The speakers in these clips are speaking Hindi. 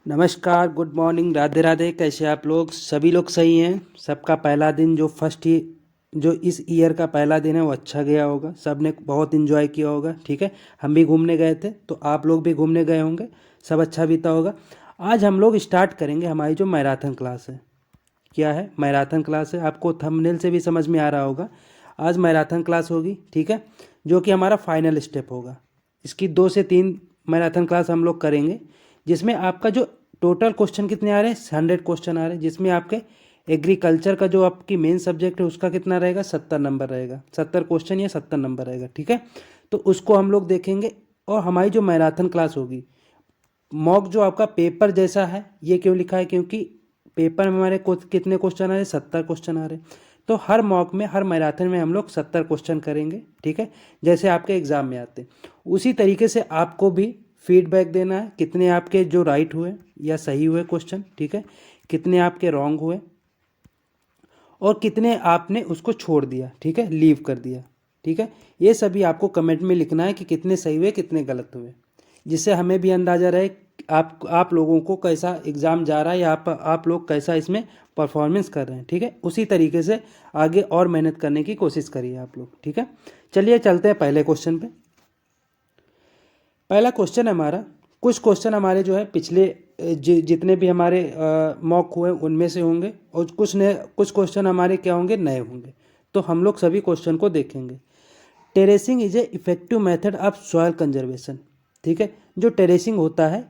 नमस्कार, गुड मॉर्निंग, राधे राधे। कैसे आप लोग? सभी लोग सही हैं? सबका पहला दिन जो इस ईयर का पहला दिन है वो अच्छा गया होगा। सब ने बहुत इन्जॉय किया होगा। ठीक है, हम भी घूमने गए थे तो आप लोग भी घूमने गए होंगे। सब अच्छा बीता होगा। आज हम लोग स्टार्ट करेंगे हमारी जो मैराथन क्लास है। क्या है? मैराथन क्लास है। आपको थंबनेल से भी समझ में आ रहा होगा। आज मैराथन क्लास होगी, ठीक है, जो कि हमारा फाइनल स्टेप होगा। इसकी 2 से 3 मैराथन क्लास हम लोग करेंगे, जिसमें आपका जो टोटल क्वेश्चन कितने आ रहे हैं, 100 क्वेश्चन आ रहे हैं। जिसमें आपके एग्रीकल्चर का जो आपकी मेन सब्जेक्ट है उसका कितना रहेगा, 70 नंबर रहेगा। 70 क्वेश्चन या 70 नंबर रहेगा, ठीक है। तो उसको हम लोग देखेंगे। और हमारी जो मैराथन क्लास होगी, मॉक जो आपका पेपर जैसा है, ये क्यों लिखा है, क्योंकि पेपर में हमारे कितने क्वेश्चन आ रहे हैं, 70 क्वेश्चन आ रहे हैं। तो हर मॉक में, हर मैराथन में हम लोग 70 क्वेश्चन करेंगे, ठीक है, जैसे आपके एग्जाम में आते हैं। उसी तरीके से आपको भी फीडबैक देना है, कितने आपके जो राइट हुए या सही हुए क्वेश्चन, ठीक है, कितने आपके रॉन्ग हुए और कितने आपने उसको छोड़ दिया, ठीक है, लीव कर दिया, ठीक है। ये सभी आपको कमेंट में लिखना है कि कितने सही हुए, कितने गलत हुए, जिससे हमें भी अंदाज़ा रहे कि आप लोगों को कैसा एग्ज़ाम जा रहा है या आप लोग कैसा इसमें परफॉर्मेंस कर रहे हैं, ठीक है। उसी तरीके से आगे और मेहनत करने की कोशिश करिए आप लोग, ठीक है। चलिए चलते हैं पहले क्वेश्चन पे। पहला क्वेश्चन हमारा, कुछ क्वेश्चन हमारे जो है पिछले जितने भी हमारे मॉक हुए उनमें से होंगे, और कुछ क्वेश्चन हमारे क्या होंगे, नए होंगे। तो हम लोग सभी क्वेश्चन को देखेंगे। Terracing is a effective method of soil conservation, ठीक है। जो टेरेसिंग होता है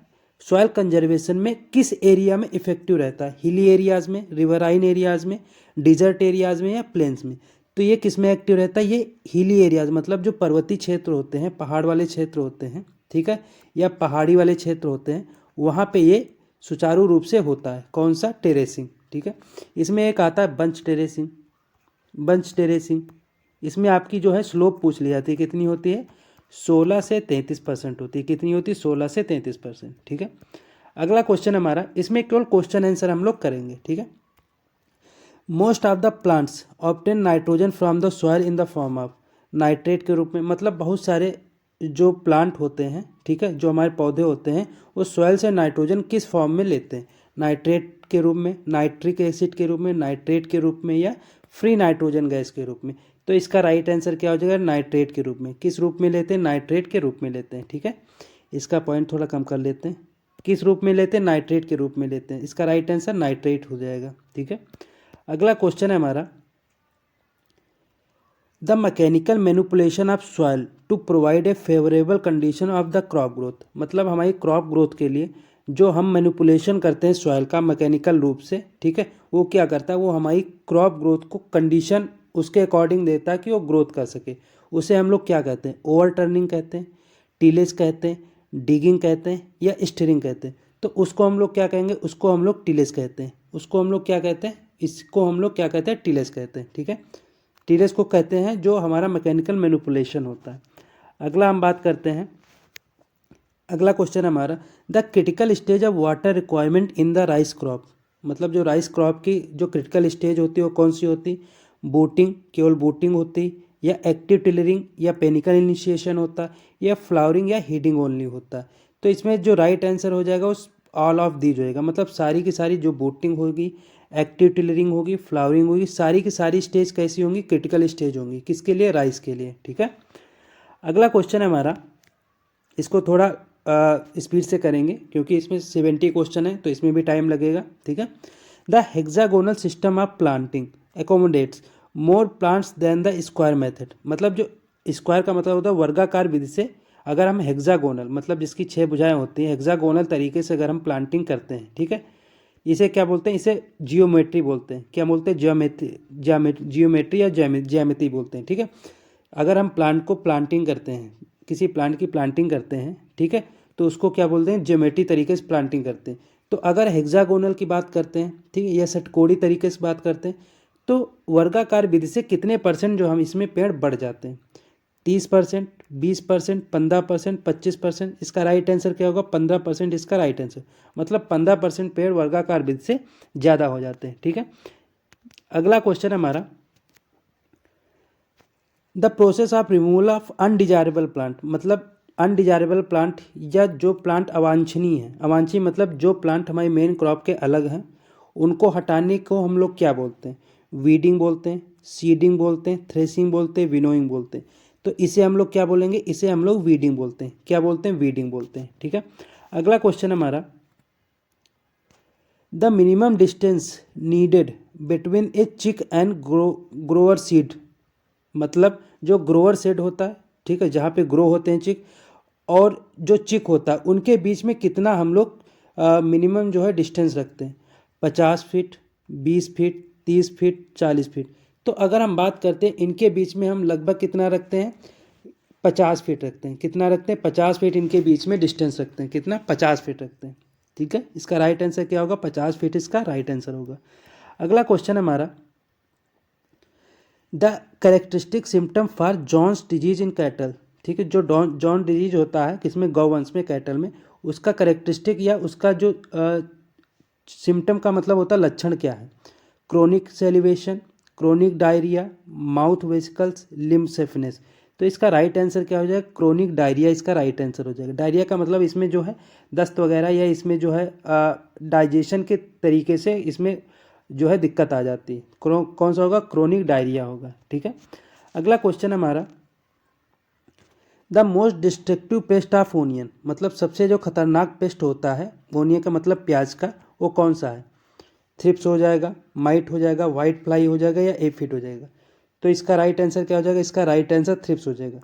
सॉइल कंजर्वेशन में किस एरिया में इफेक्टिव रहता है, हिली एरियाज़ में, रिवराइन एरियाज़ में, डिजर्ट एरियाज़ में या प्लेन्स में। तो ये किस में एक्टिव रहता है, ये हिली एरियाज़ मतलब जो पर्वतीय क्षेत्र होते हैं, पहाड़ वाले क्षेत्र होते हैं, ठीक है, या पहाड़ी वाले क्षेत्र होते हैं, वहाँ पे ये सुचारू रूप से होता है। कौन सा? टेरेसिंग, ठीक है। इसमें एक आता है बंच टेरेसिंग। इसमें आपकी जो है स्लोप पूछ ली जाती है, कितनी होती है, 16 से 33% होती है। कितनी होती है? 16 से 33%, ठीक है। अगला क्वेश्चन हमारा, इसमें केवल क्वेश्चन आंसर हम लोग करेंगे, ठीक है। Most of the plants obtain nitrogen from the soil in the form of, nitrate के रूप में, मतलब बहुत सारे जो प्लांट होते हैं, ठीक है, जो हमारे पौधे होते हैं, वो सॉइल से नाइट्रोजन किस फॉर्म में लेते हैं, नाइट्रेट के रूप में, नाइट्रिक एसिड के रूप में, नाइट्रेट के रूप में, या फ्री नाइट्रोजन गैस के रूप में। तो इसका राइट आंसर क्या हो जाएगा, नाइट्रेट के रूप में। किस रूप में लेते हैं? नाइट्रेट के रूप में लेते हैं, ठीक है। इसका पॉइंट थोड़ा कम कर लेते हैं। किस रूप में लेते हैं? नाइट्रेट के रूप में लेते हैं। इसका राइट आंसर नाइट्रेट हो जाएगा, ठीक है। अगला क्वेश्चन है हमारा, the mechanical manipulation of soil to provide a favourable condition of the crop growth, मतलब हमारी क्रॉप ग्रोथ के लिए जो हम मैनिपुलेशन करते हैं सॉइल का मैकेनिकल रूप से, ठीक है, वो क्या करता है, वो हमारी क्रॉप ग्रोथ को कंडीशन उसके अकॉर्डिंग देता है कि वो ग्रोथ कर सके। उसे हम लोग क्या कहते हैं? ओवर टर्निंग कहते हैं, टीलेज कहते हैं, डिगिंग कहते हैं, या स्टीयरिंग कहते हैं। तो उसको हम लोग क्या कहेंगे? उसको हम लोग टीलेज कहते हैं। उसको हम लोग क्या कहते हैं? इसको हम लोग क्या कहते हैं? टीलेज कहते हैं, ठीक है। टीलेज को कहते हैं जो हमारा मैकेनिकल मैनिपुलेशन होता है। अगला हम बात करते हैं, अगला क्वेश्चन हमारा, the critical stage of water requirement in the rice crop, मतलब जो राइस क्रॉप की जो क्रिटिकल स्टेज होती है वो कौन सी होती? बूटिंग, केवल बूटिंग होती, या एक्टिव टिलरिंग, या पेनिकल इनिशिएशन होता, या फ्लावरिंग या हीडिंग ओनली होता। तो इसमें जो राइट आंसर हो जाएगा उस ऑल ऑफ दीज होएगा, मतलब सारी की सारी जो बूटिंग होगी, एक्टिव टिलरिंग होगी, फ्लावरिंग होगी, सारी की सारी स्टेज कैसी होंगी? क्रिटिकल स्टेज होंगी। किसके लिए? राइस के लिए, ठीक है। अगला क्वेश्चन है हमारा, इसको थोड़ा स्पीड से करेंगे क्योंकि इसमें 70 क्वेश्चन है तो इसमें भी टाइम लगेगा, ठीक है। The hexagonal system of planting accommodates more plants than the square method, मतलब जो स्क्वायर का मतलब होता है वर्गाकार विधि से, अगर हम हेक्सागोनल मतलब जिसकी 6 भुजाएं होती हैं, हेक्सागोनल तरीके से अगर हम प्लांटिंग करते हैं, ठीक है, इसे क्या बोलते हैं? इसे जियोमेट्री बोलते हैं। क्या बोलते हैं? जियोमेट्री या ज्यामिति बोलते हैं, ठीक है। अगर हम प्लांट को प्लांटिंग करते हैं, किसी प्लांट की प्लांटिंग करते हैं, ठीक है, तो उसको क्या बोलते हैं? ज्योमेट्री तरीके से प्लांटिंग करते हैं। तो अगर हेक्सागोनल की बात करते हैं, ठीक है, या षटकोणी तरीके से बात करते हैं, तो वर्गाकार विधि से कितने परसेंट जो हम इसमें पेड़ बढ़ जाते हैं? 30%, 20%, 15%, 25%। इसका राइट आंसर क्या होगा? 15% इसका राइट आंसर, मतलब 15% पेड़ वर्गाकार विधि से ज़्यादा हो जाते हैं, ठीक है। अगला क्वेश्चन हमारा, the process of removal of undesirable plant, मतलब अनडिजायरेबल प्लांट या जो प्लांट अवांछनीय है, अवांछनीय मतलब जो प्लांट हमारी मेन क्रॉप के अलग हैं, उनको हटाने को हम लोग क्या बोलते हैं? वीडिंग बोलते हैं, सीडिंग बोलते हैं, थ्रेसिंग बोलते हैं, विनोइंग बोलते हैं। तो इसे हम लोग क्या बोलेंगे? इसे हम लोग वीडिंग बोलते हैं। क्या बोलते हैं? वीडिंग बोलते हैं। ठीक है, अगला क्वेश्चन हमारा, the minimum distance needed between a chick and grower seed, मतलब जो ग्रोअर सीड होता है, ठीक है, जहाँ पे ग्रो होते हैं चिक, और जो चिक होता है उनके बीच में कितना हम लोग मिनिमम जो है डिस्टेंस रखते हैं? 50 फीट, 20 फीट, 30 फीट, 40 फीट। तो अगर हम बात करते हैं इनके बीच में हम लगभग कितना रखते हैं? 50 फीट रखते हैं। कितना रखते हैं? 50 फीट इनके बीच में डिस्टेंस रखते हैं। कितना? 50 फीट रखते हैं। ठीक है, इसका राइट आंसर क्या होगा? 50 फीट इसका राइट आंसर होगा। अगला क्वेश्चन हमारा, the characteristic symptom for Johne's disease in cattle, ठीक है, जो जॉन डिजीज होता है किसमें? गौवंश में, कैटल में, उसका कैरेक्टरिस्टिक या उसका जो सिम्टम का मतलब होता है लक्षण क्या है? Chronic salivation, chronic diarrhoea, mouth vesicles, limb safeness. तो इसका राइट आंसर क्या हो जाएगा? क्रोनिक डायरिया इसका राइट आंसर हो जाएगा। डायरिया का मतलब इसमें जो है दस्त वगैरह या इसमें जो है डाइजेशन के तरीके से इसमें जो है दिक्कत आ जाती है। कौन सा होगा? क्रोनिक डायरिया होगा। ठीक है, अगला क्वेश्चन हमारा, the most destructive paste of onion, मतलब सबसे जो खतरनाक पेस्ट होता है ओनियन का मतलब प्याज का, वो कौन सा है? थ्रिप्स हो जाएगा, माइट हो जाएगा, वाइट फ्लाई हो जाएगा, या एफिड हो जाएगा? तो इसका राइट आंसर क्या हो जाएगा? इसका राइट आंसर थ्रिप्स हो जाएगा।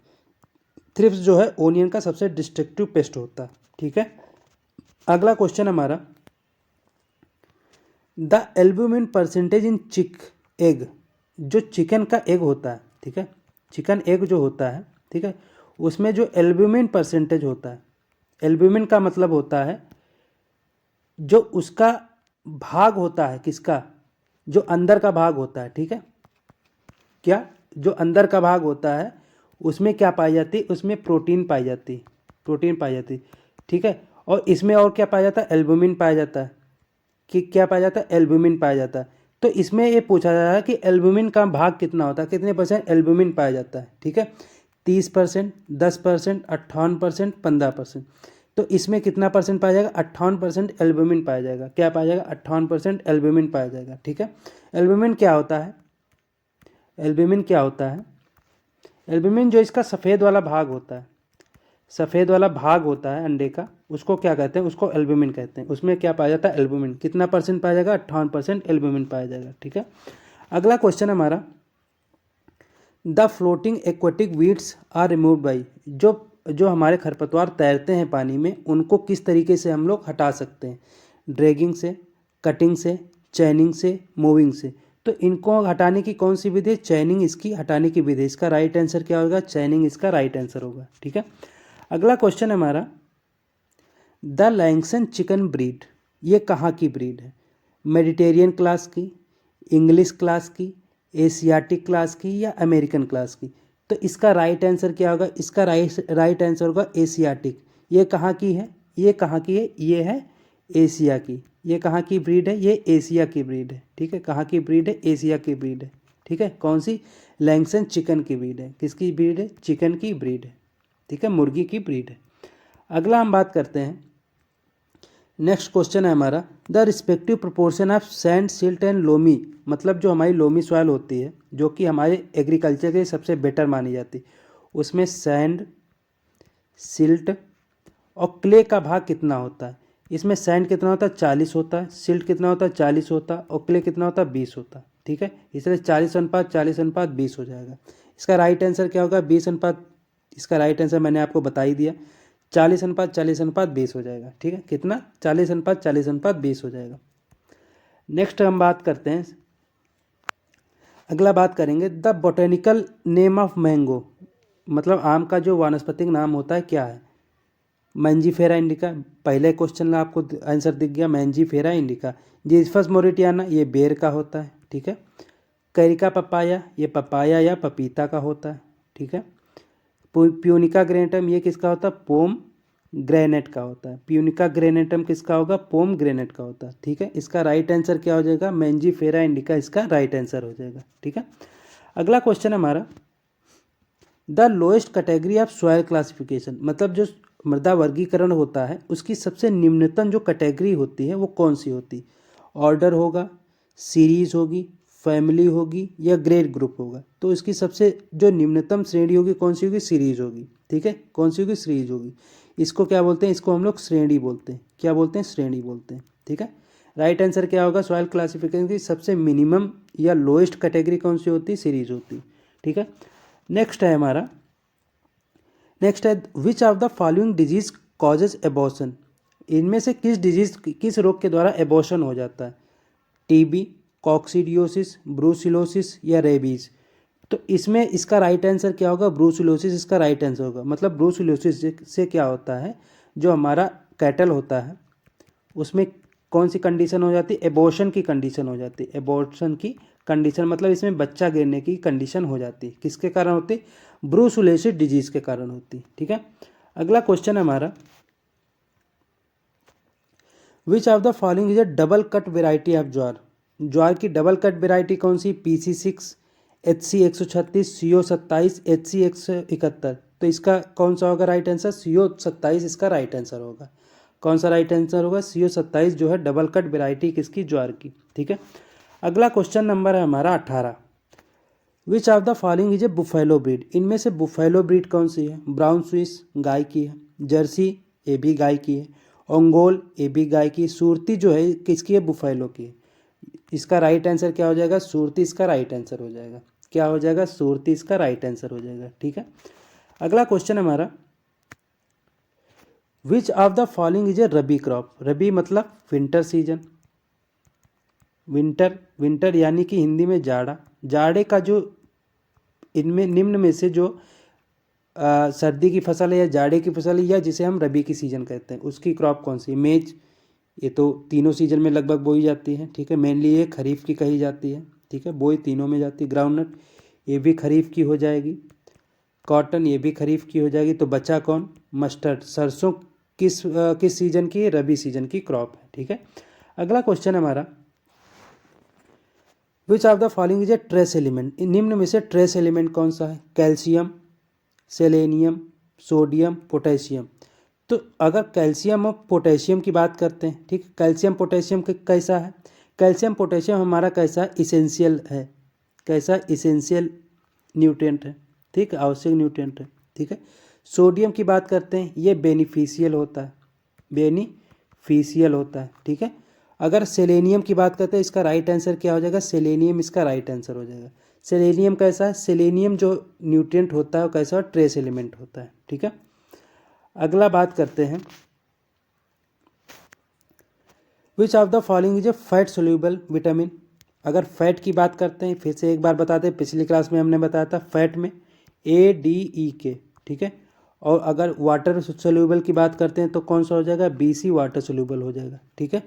थ्रिप्स जो है ओनियन का सबसे डिस्ट्रक्टिव पेस्ट होता है। ठीक है, अगला क्वेश्चन हमारा, द एल्ब्यूमिन परसेंटेज इन चिक एग, जो चिकन का एग होता है, ठीक है, चिकन एग जो होता है, ठीक है, उसमें जो एल्ब्यूमिन परसेंटेज होता है, एल्ब्यूमिन का मतलब होता है जो उसका भाग होता है, किसका? जो अंदर का भाग होता है। ठीक है, क्या? जो अंदर का भाग होता है उसमें क्या पाई जाती है? उसमें प्रोटीन पाई जाती है, प्रोटीन पाई जाती है। ठीक है, और इसमें और क्या पाया जाता है? एल्ब्यूमिन पाया जाता है। कि क्या पाया जाता है? एल्ब्यूमिन पाया जाता है। तो इसमें ये पूछा जा रहा है कि एल्ब्यूमिन का भाग कितना होता है, कितने परसेंट एल्ब्यूमिन पाया जाता है? ठीक है, 30%, 10%, 58%, 15%। तो इसमें कितना परसेंट पाया जाएगा? 58% एल्ब्यूमिन पाया जाएगा। क्या पाया जाएगा? 58% एल्ब्यूमिन पाया जाएगा। ठीक है, एल्ब्यूमिन क्या होता है? एल्ब्यूमिन क्या होता है? एल्ब्यूमिन जो इसका सफ़ेद वाला भाग होता है, सफ़ेद वाला भाग होता है अंडे का, उसको क्या कहते हैं? उसको एल्ब्यूमिन कहते हैं। उसमें क्या पाया जाता है? एल्ब्यूमिन। कितना परसेंट पाया जाएगा? 58% एल्ब्यूमिन पाया जाएगा। ठीक है, अगला क्वेश्चन हमारा, the floating aquatic weeds are remove by, जो हमारे खरपतवार तैरते हैं पानी में, उनको किस तरीके से हम लोग हटा सकते हैं? ड्रैगिंग से, कटिंग से, चैनिंग से, मूविंग से। तो इनको हटाने की कौन सी विधि है? चैनिंग इसकी हटाने की विधि। इसका राइट आंसर क्या होगा? चैनिंग इसका राइट आंसर होगा। ठीक है, अगला क्वेश्चन हमारा, द लैंगसन चिकन ब्रीड, ये कहाँ की ब्रीड है? मेडिटेरियन क्लास की, इंग्लिश क्लास की, एशियाटिक क्लास की, या अमेरिकन क्लास की? तो इसका राइट आंसर क्या होगा? इसका राइट आंसर होगा एशियाटिक। ये कहाँ की है? ये कहाँ की है? ये है एशिया की। ये कहाँ की ब्रीड है? ये एशिया की ब्रीड है। ठीक है, कहाँ की ब्रीड है? एशिया की ब्रीड है। ठीक है, कौन सी? लैंगसन चिकन की ब्रीड है। किसकी ब्रीड है? चिकन की ब्रीड है। ठीक है, मुर्गी की ब्रीड है। अगला हम बात करते हैं, नेक्स्ट क्वेश्चन है हमारा, the respective proportion of sand, silt and loamy, मतलब जो हमारी लोमी सॉइल होती है, जो कि हमारे एग्रीकल्चर के सबसे बेटर मानी जाती है, उसमें सैंड, सिल्ट और क्ले का भाग कितना होता है? इसमें सैंड कितना होता है? 40 होता है। सिल्ट कितना होता है? 40 होता है। और क्ले कितना होता है? 20 होता है। ठीक है, इसलिए 40:40:20 हो जाएगा। इसका राइट आंसर क्या होगा? 20 इसका राइट आंसर मैंने आपको बता ही दिया, 40:40:20 हो जाएगा। ठीक है, कितना? 40:40:20 हो जाएगा। नेक्स्ट हम बात करते हैं, अगला बात करेंगे, the botanical name of mango, मतलब आम का जो वानस्पतिक नाम होता है क्या है? Mangifera indica. पहले क्वेश्चन में आपको आंसर दिख गया, मैंजीफेरा इंडिका। जिम्फस मोरिटियाना, ये बेर का होता है। ठीक है, कैरिका पपाया, ये पपाया या पपीता का होता है। ठीक है, प्यूनिका ग्रेनेटम, ये किसका होता है? पोम ग्रेनेट का होता है। प्यूनिका ग्रेनेटम किसका होगा? पोम ग्रेनेट का होता है। ठीक है, इसका राइट आंसर क्या हो जाएगा? मैंजीफेरा इंडिका इसका राइट आंसर हो जाएगा। ठीक है, अगला क्वेश्चन हमारा, the lowest category of soil classification, मतलब जो मृदा वर्गीकरण होता है उसकी सबसे निम्नतम जो कैटेगरी होती है वो कौन सी होती? ऑर्डर होगा, सीरीज होगी, फैमिली होगी या ग्रेड ग्रुप होगा? तो इसकी सबसे जो निम्नतम श्रेणी होगी कौन सी होगी? सीरीज होगी। ठीक है, कौन सी होगी? सीरीज होगी। इसको क्या बोलते हैं? इसको हम लोग श्रेणी बोलते हैं। क्या बोलते हैं? श्रेणी बोलते हैं। ठीक है, राइट आंसर क्या होगा? सॉइल क्लासिफिकेशन की सबसे मिनिमम या लोएस्ट कैटेगरी कौन सी होती है? सीरीज होती है। ठीक है, नेक्स्ट है हमारा, नेक्स्ट है which of the following disease causes abortion, इनमें से किस डिजीज, किस रोग के द्वारा एबॉर्शन हो जाता है? टीबी, कॉक्सीडियोसिस, ब्रूसिलोसिस या रेबीज? तो इसमें इसका राइट आंसर क्या होगा? ब्रूसिलोसिस इसका राइट आंसर होगा। मतलब ब्रूसिलोसिस से क्या होता है, जो हमारा कैटल होता है उसमें कौन सी कंडीशन हो जाती है? एबॉर्शन की कंडीशन हो जाती है। एबॉर्शन की कंडीशन मतलब इसमें बच्चा गिरने की कंडीशन हो जाती है। किसके कारण होती है? ब्रूसिलोसिस डिजीज के कारण होती है। ठीक है, अगला क्वेश्चन है हमारा, which of the following is a double cut variety of jowar, ज्वार की डबल कट वेराइटी कौन सी? PC6, HC136, CO27, HC171। तो इसका कौन सा होगा राइट आंसर? CO27 इसका राइट आंसर होगा। कौन सा राइट आंसर होगा? CO27 जो है डबल कट वेराइटी किसकी? ज्वार की। ठीक है, अगला क्वेश्चन नंबर है हमारा 18, विच of the following is A buffalo breed, इनमें से बुफेलो ब्रीड कौन सी है? ब्राउन स्विस गाय की है, जर्सी ये भी गाय की है, ओंगोल ये भी गाय की, सूरती जो है किसकी है? बुफेलो की है। इसका राइट आंसर क्या हो जाएगा? सूरती इसका राइट आंसर हो जाएगा। क्या हो जाएगा? सूरती इसका राइट आंसर हो जाएगा। ठीक है, अगला क्वेश्चन हमारा, which of the following is a rabi crop, rabi मतलब विंटर सीजन, विंटर, विंटर यानी कि हिंदी में जाड़ा, जाड़े का जो इनमें निम्न में से जो सर्दी की फसल है या जाड़े की फसल है या जिसे हम रबी की सीजन कहते हैं उसकी क्रॉप कौन सी है? मेज, ये तो तीनों सीजन में लगभग बोई जाती है। ठीक है, मेनली ये खरीफ की कही जाती है। ठीक है, बोई तीनों में जाती है। ग्राउंडनट ये भी खरीफ की हो जाएगी, कॉटन ये भी खरीफ की हो जाएगी। तो बचा कौन? मस्टर्ड, सरसों किस सीजन की? रबी सीजन की क्रॉप है। ठीक है, अगला क्वेश्चन हमारा, which of the following is A trace element, निम्न में से ट्रेस एलिमेंट कौन सा है? Calcium, selenium, sodium, potassium. तो अगर कैल्शियम और पोटेशियम की बात करते हैं, ठीक, कैल्शियम पोटेशियम कैसा है? कैल्शियम पोटेशियम हमारा कैसा? इसेंशियल है। कैसा? इसेंशियल न्यूट्रिएंट है। ठीक, आवश्यक न्यूट्रिएंट है। ठीक है, सोडियम की बात करते हैं, ये बेनिफिशियल होता है, बेनिफिशियल होता है। ठीक है, अगर सेलेनियम की बात करते हैं, इसका राइट आंसर क्या हो जाएगा? सेलेनियम इसका राइट आंसर हो जाएगा। सेलेनियम कैसा है? सेलेनियम जो न्यूट्रिएंट होता है वो कैसा? ट्रेस एलिमेंट होता है। ठीक है, अगला बात करते हैं, which of the following is A fat soluble vitamin, अगर फैट की बात करते हैं, फिर से एक बार बताते हैं, पिछली क्लास में हमने बताया था फैट में ADEK। ठीक है, और अगर वाटर सोल्यूबल की बात करते हैं तो कौन सा हो जाएगा? BC वाटर सोल्यूबल हो जाएगा। ठीक है,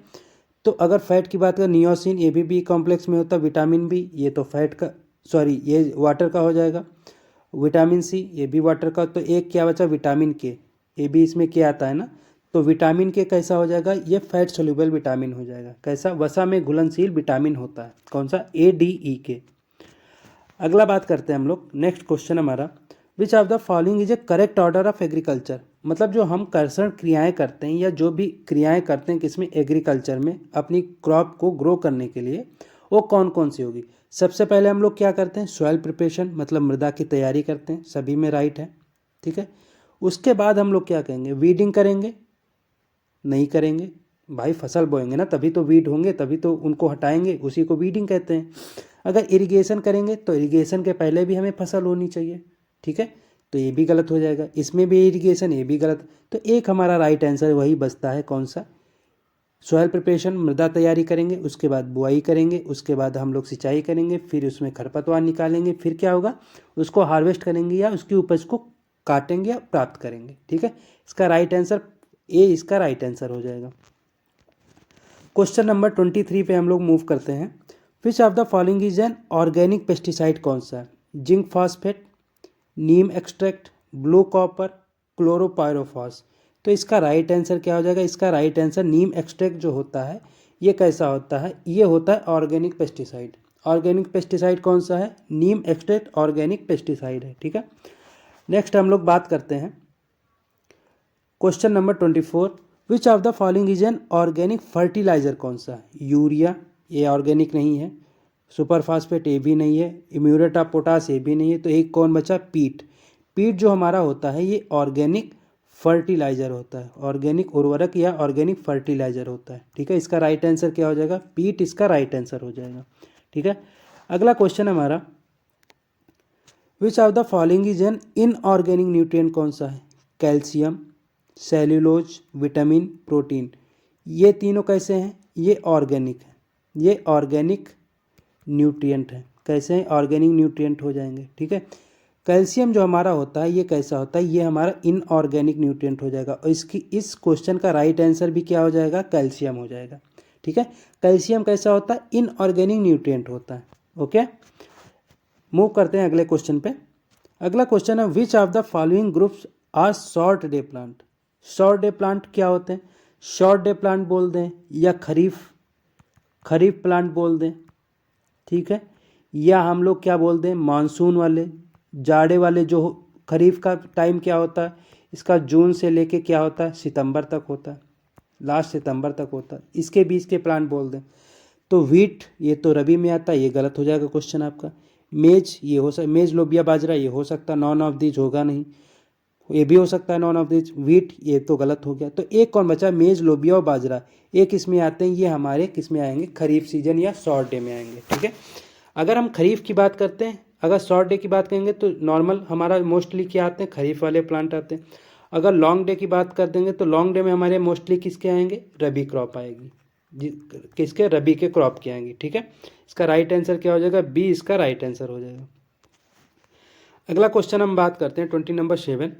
तो अगर फैट की बात करें, नियोसिन ये भी बी कॉम्प्लेक्स में होता है, विटामिन बी ये तो फैट का, सॉरी ये वाटर का हो जाएगा, विटामिन सी ये भी वाटर का। तो एक क्या बचा? विटामिन के, ये भी इसमें क्या आता है ना, तो विटामिन के कैसा हो जाएगा? ये फैट सोल्यूबल विटामिन हो जाएगा। कैसा? वसा में घुलनशील विटामिन होता है। कौन सा? ADEK। अगला बात करते हैं हम लोग, नेक्स्ट क्वेश्चन हमारा, which of the following is A correct order of agriculture, मतलब जो हम कर्षण क्रियाएं करते हैं या जो भी क्रियाएं करते हैं किसमें? एग्रीकल्चर में, अपनी क्रॉप को ग्रो करने के लिए, वो कौन कौन सी होगी? सबसे पहले हम लोग क्या करते हैं? सॉइल प्रिपरेशन, मतलब मृदा की तैयारी करते हैं, सभी में राइट है। ठीक है, उसके बाद हम लोग क्या करेंगे? वीडिंग करेंगे? नहीं करेंगे भाई, फसल बोएंगे ना तभी तो वीड होंगे, तभी तो उनको हटाएंगे, उसी को वीडिंग कहते हैं। अगर इरिगेशन करेंगे तो इरिगेशन के पहले भी हमें फसल होनी चाहिए। ठीक है, तो ये भी गलत हो जाएगा, इसमें भी इरिगेशन, ये भी गलत। तो एक हमारा राइट आंसर वही बचता है, कौन सा? सॉइल प्रिपरेशन, मृदा तैयारी करेंगे, उसके बाद बुआई करेंगे, उसके बाद हम लोग सिंचाई करेंगे, फिर उसमें खरपतवार निकालेंगे, फिर क्या होगा? उसको हार्वेस्ट करेंगे या उसकी उपज को काटेंगे या प्राप्त करेंगे। ठीक है, इसका राइट आंसर ए इसका राइट आंसर हो जाएगा। क्वेश्चन नंबर 23 पे हम लोग मूव करते हैं, which of the following is an organic pesticide कौन सा है? जिंक फॉस्फेट, नीम एक्सट्रैक्ट, ब्लू कॉपर, क्लोरोपायरोफॉस। तो इसका राइट आंसर क्या हो जाएगा? इसका राइट आंसर नीम एक्सट्रैक्ट जो होता है ये कैसा होता है? ये होता है ऑर्गेनिक पेस्टिसाइड। ऑर्गेनिक पेस्टिसाइड कौन सा है? नीम एक्सट्रैक्ट ऑर्गेनिक पेस्टिसाइड है। ठीक है, नेक्स्ट हम लोग बात करते हैं question number 24, which of the following is an organic fertilizer? कौन सा? यूरिया, ये ऑर्गेनिक नहीं है। सुपर फास्फेट, ये भी नहीं है। इम्यूरेट ऑफ पोटास, ये भी नहीं है। तो एक कौन बचा? पीट। पीट जो हमारा होता है ये ऑर्गेनिक फर्टिलाइजर होता है, ऑर्गेनिक उर्वरक या ऑर्गेनिक फर्टिलाइजर होता है। ठीक है, इसका राइट आंसर क्या हो जाएगा? पीट इसका राइट आंसर हो जाएगा। ठीक है, अगला क्वेश्चन हमारा, which of the following is an inorganic nutrient? कौन सा है? Calcium, cellulose, vitamin, protein. ये तीनों कैसे हैं? ये ऑर्गेनिक है, ये ऑर्गेनिक न्यूट्रिएंट है। कैसे हैं? ऑर्गेनिक न्यूट्रिएंट हो जाएंगे। ठीक है, कैल्शियम जो हमारा होता है ये कैसा होता है? ये हमारा इनऑर्गेनिक न्यूट्रिएंट हो जाएगा और इसकी इस क्वेश्चन का राइट आंसर भी क्या हो जाएगा? कैल्शियम हो जाएगा। ठीक है, कैल्शियम कैसा होता है? इनऑर्गेनिक न्यूट्रिएंट होता है। ओके, मूव करते हैं अगले क्वेश्चन पे। अगला क्वेश्चन है, which of the following groups are short day plant? Short day plant क्या होते हैं? शॉर्ट डे प्लांट बोल दें या खरीफ प्लांट बोल दें। ठीक है, या हम लोग क्या बोल दें? मानसून वाले, जाड़े वाले। जो खरीफ का टाइम क्या होता है? इसका जून से लेके क्या होता है? सितंबर तक होता है, लास्ट सितंबर तक होता है। इसके बीच के प्लांट बोल दें। तो व्हीट ये तो रबी में आता है, ये गलत हो जाएगा क्वेश्चन आपका। मेज, ये हो सकता, मेज लोबिया बाजरा ये हो सकता है, नॉन ऑफ दीज होगा नहीं। ये भी हो सकता है नॉन ऑफ दीज। व्हीट ये तो गलत हो गया। तो एक कौन बचा? मेज, लोबिया और बाजरा। एक इसमें आते हैं, ये हमारे किस में आएंगे? खरीफ सीजन या शॉर्ट डे में आएंगे। ठीक है, अगर हम खरीफ की बात करते हैं, अगर शॉर्ट डे की बात करेंगे तो नॉर्मल हमारा मोस्टली क्या आते हैं? खरीफ वाले प्लांट आते हैं। अगर लॉन्ग डे की बात कर देंगे तो लॉन्ग डे में हमारे मोस्टली किसके आएंगे? रबी क्रॉप आएगी, किसके? रबी के क्रॉप की आएंगी। ठीक है, इसका राइट आंसर क्या हो जाएगा? बी इसका राइट आंसर हो जाएगा। अगला क्वेश्चन हम बात करते हैं 20 number 7,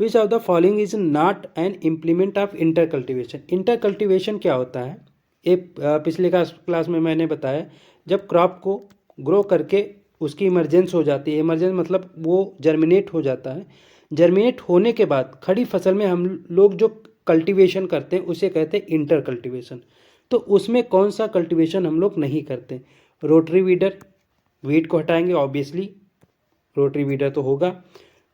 which of the following is not an implement of inter cultivation? Inter cultivation क्या होता है? एक पिछले क्लास में मैंने बताया, जब क्रॉप को ग्रो करके उसकी इमरजेंस हो जाती है। इमरजेंस मतलब वो जर्मिनेट हो जाता है। जर्मिनेट होने के बाद खड़ी फसल में हम लोग जो कल्टीवेशन करते हैं उसे कहते हैं इंटर कल्टीवेशन। तो उसमें कौन सा कल्टीवेशन हम लोग नहीं करते? रोटरी वीडर, वीड को हटाएंगे ऑब्वियसली, रोटरी वीडर तो होगा।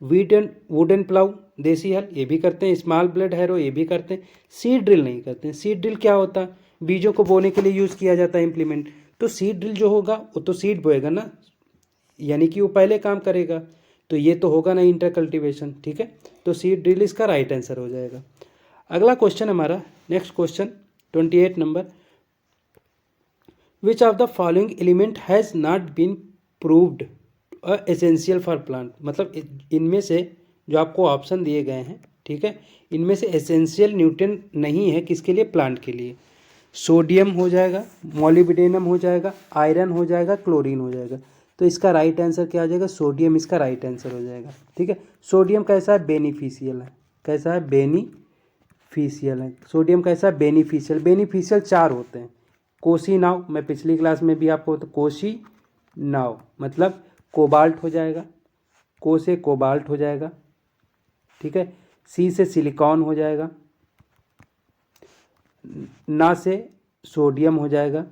वुडन प्लाउ, देसी हल, ये भी करते हैं। स्मॉल ब्लेड हैरो, ये भी करते हैं। सीड ड्रिल नहीं करते हैं। सीड ड्रिल क्या होता है? बीजों को बोने के लिए यूज़ किया जाता है इम्प्लीमेंट। तो सीड ड्रिल जो होगा वो तो सीड बोएगा ना, यानी कि वो पहले काम करेगा, तो ये तो होगा ना इंटर कल्टीवेशन। ठीक है, तो सीड ड्रिल इसका राइट आंसर हो जाएगा। अगला क्वेश्चन हमारा, next question 28 number, which of the following element has not been proved essential for plant? मतलब इनमें से जो आपको ऑप्शन दिए गए हैं, ठीक है, इनमें से एसेंशियल न्यूट्रिएंट नहीं है किसके लिए? प्लांट के लिए। सोडियम हो जाएगा, मोलिब्डेनम हो जाएगा, आयरन हो जाएगा, क्लोरीन हो जाएगा। तो इसका राइट आंसर क्या हो जाएगा? सोडियम इसका राइट आंसर हो जाएगा। ठीक है, सोडियम कैसा है? बेनिफिशियल है। कैसा है? बेनिफिशियल है। सोडियम कैसा है? बेनिफिशियल। बेनिफिशियल 4 होते हैं। कोसी नाव, मैं पिछली क्लास में भी आपको तो कोसी नाव मतलब कोबाल्ट हो जाएगा, को से कोबाल्ट हो जाएगा। ठीक है, सी से सिलिकॉन हो जाएगा, ना से सोडियम हो जाएगा,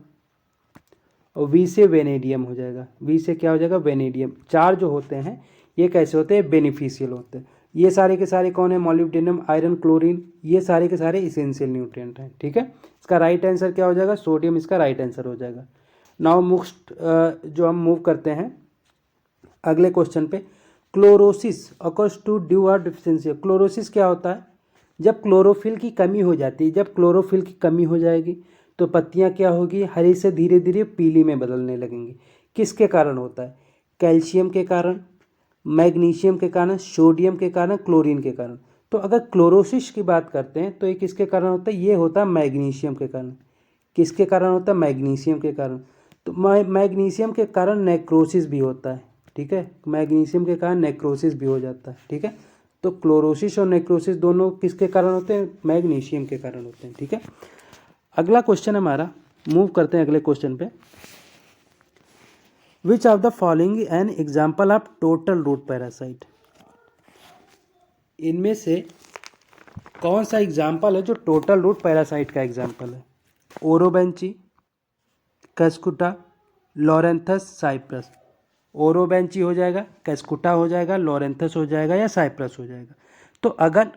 और वी से वेनेडियम हो जाएगा। वी से क्या हो जाएगा? वेनेडियम। 4 जो होते हैं ये कैसे होते हैं? बेनिफिशियल होते हैं। ये सारे के सारे कौन है? मोलिब्डेनम, आयरन, क्लोरीन, ये सारे के सारे इसेंशियल न्यूट्रिएंट हैं। ठीक है, इसका राइट आंसर क्या हो जाएगा? सोडियम इसका राइट आंसर हो जाएगा। नाउ नेक्स्ट जो हम मूव करते हैं अगले क्वेश्चन पे, chlorosis occurs to due or deficiency. Chlorosis क्या होता है? जब क्लोरोफिल की कमी हो जाती है। जब क्लोरोफिल की कमी हो जाएगी तो पत्तियां क्या होगी? हरी से धीरे धीरे पीली में बदलने लगेंगी। किसके कारण होता है? कैल्शियम के कारण, मैग्नीशियम के कारण, सोडियम के कारण, क्लोरीन के कारण। तो अगर क्लोरोसिस की बात करते हैं तो ये किसके कारण होता है? ये होता है मैग्नीशियम के कारण। किसके कारण होता है? मैग्नीशियम के कारण। तो मैग्नीशियम के कारण नेक्रोसिस भी होता है। ठीक है, मैग्नीशियम के कारण नेक्रोसिस भी हो जाता है। ठीक है, तो क्लोरोसिस और नेक्रोसिस दोनों किसके कारण होते हैं? मैग्नीशियम के कारण होते हैं। ठीक है, अगला क्वेश्चन हमारा, मूव करते हैं अगले क्वेश्चन पे, which of the following an example of total root parasite? इनमें से कौन सा एग्जाम्पल है जो टोटल रूट पैरासाइट का एग्जाम्पल है? Orobanche, Cuscuta, लॉरेंथस, Cyprus. ओरोबेंची हो जाएगा, कैस्कुटा हो जाएगा, लॉरेंथस हो जाएगा या साइप्रस हो जाएगा। तो अगर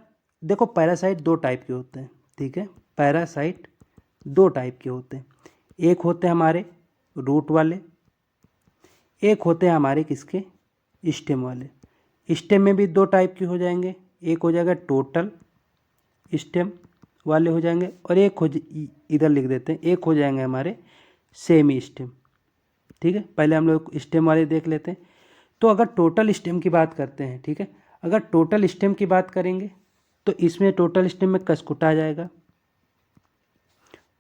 देखो पैरासाइट दो टाइप के होते हैं, ठीक है, पैरासाइट दो टाइप के होते हैं, एक होते हैं हमारे रूट वाले, एक होते हैं हमारे किसके, स्टेम वाले। स्टेम में भी दो टाइप के हो जाएंगे, एक हो जाएगा टोटल स्टेम वाले हो जाएंगे और एक हो इधर लिख देते हैं, एक हो जाएंगे हमारे सेमी स्टेम। ठीक है, पहले हम लोग स्टेम वाले देख लेते हैं। तो अगर टोटल स्टेम की बात करते हैं, ठीक है, अगर टोटल स्टेम की बात करेंगे तो इसमें टोटल स्टेम में कैस्कुटा आ जाएगा,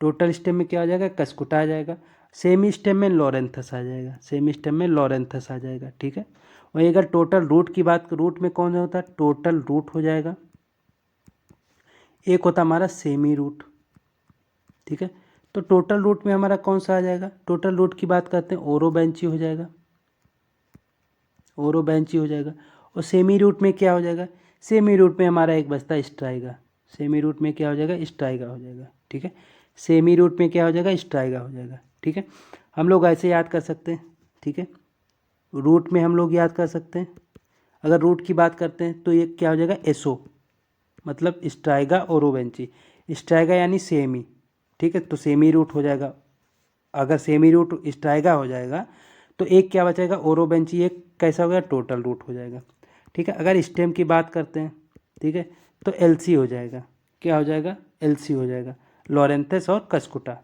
टोटल स्टेम में क्या आ जाएगा, कैस्कुटा आ जाएगा। सेमी स्टेम में लॉरेंथस आ जाएगा, सेमी स्टेम में लॉरेंथस आ जाएगा, ठीक है। वहीं अगर टोटल रूट की बात, रूट में कौन होता है, टोटल रूट हो जाएगा, एक होता हमारा सेमी रूट, ठीक है। तो टोटल रूट में हमारा कौन सा आ जाएगा, टोटल रूट की बात करते हैं ओरोबेंची हो जाएगा, ओरोबेंची हो जाएगा। और सेमी रूट में क्या हो जाएगा, सेमी रूट में हमारा एक बचता है स्ट्राइगा, सेमी रूट में क्या हो जाएगा, स्ट्राइगा हो जाएगा, ठीक है। सेमी रूट में क्या हो जाएगा, स्ट्राइगा हो जाएगा, ठीक है। हम लोग ऐसे याद कर सकते हैं, ठीक है, रूट में हम लोग याद कर सकते हैं। अगर रूट की बात करते हैं तो ये क्या हो जाएगा, एसओ, मतलब स्ट्राइगा ओरोबेंची, स्ट्राइगा यानी सेमी, ठीक है, तो सेमी रूट हो जाएगा। अगर सेमी रूट स्ट्राइगा हो जाएगा तो एक क्या बचेगा, ओरोबेंची, एक कैसा हो गया, टोटल रूट हो जाएगा, ठीक है। अगर स्टेम की बात करते हैं, ठीक है, तो एलसी हो जाएगा, क्या हो जाएगा, एलसी हो जाएगा, लॉरेंथस और कैस्कुटा।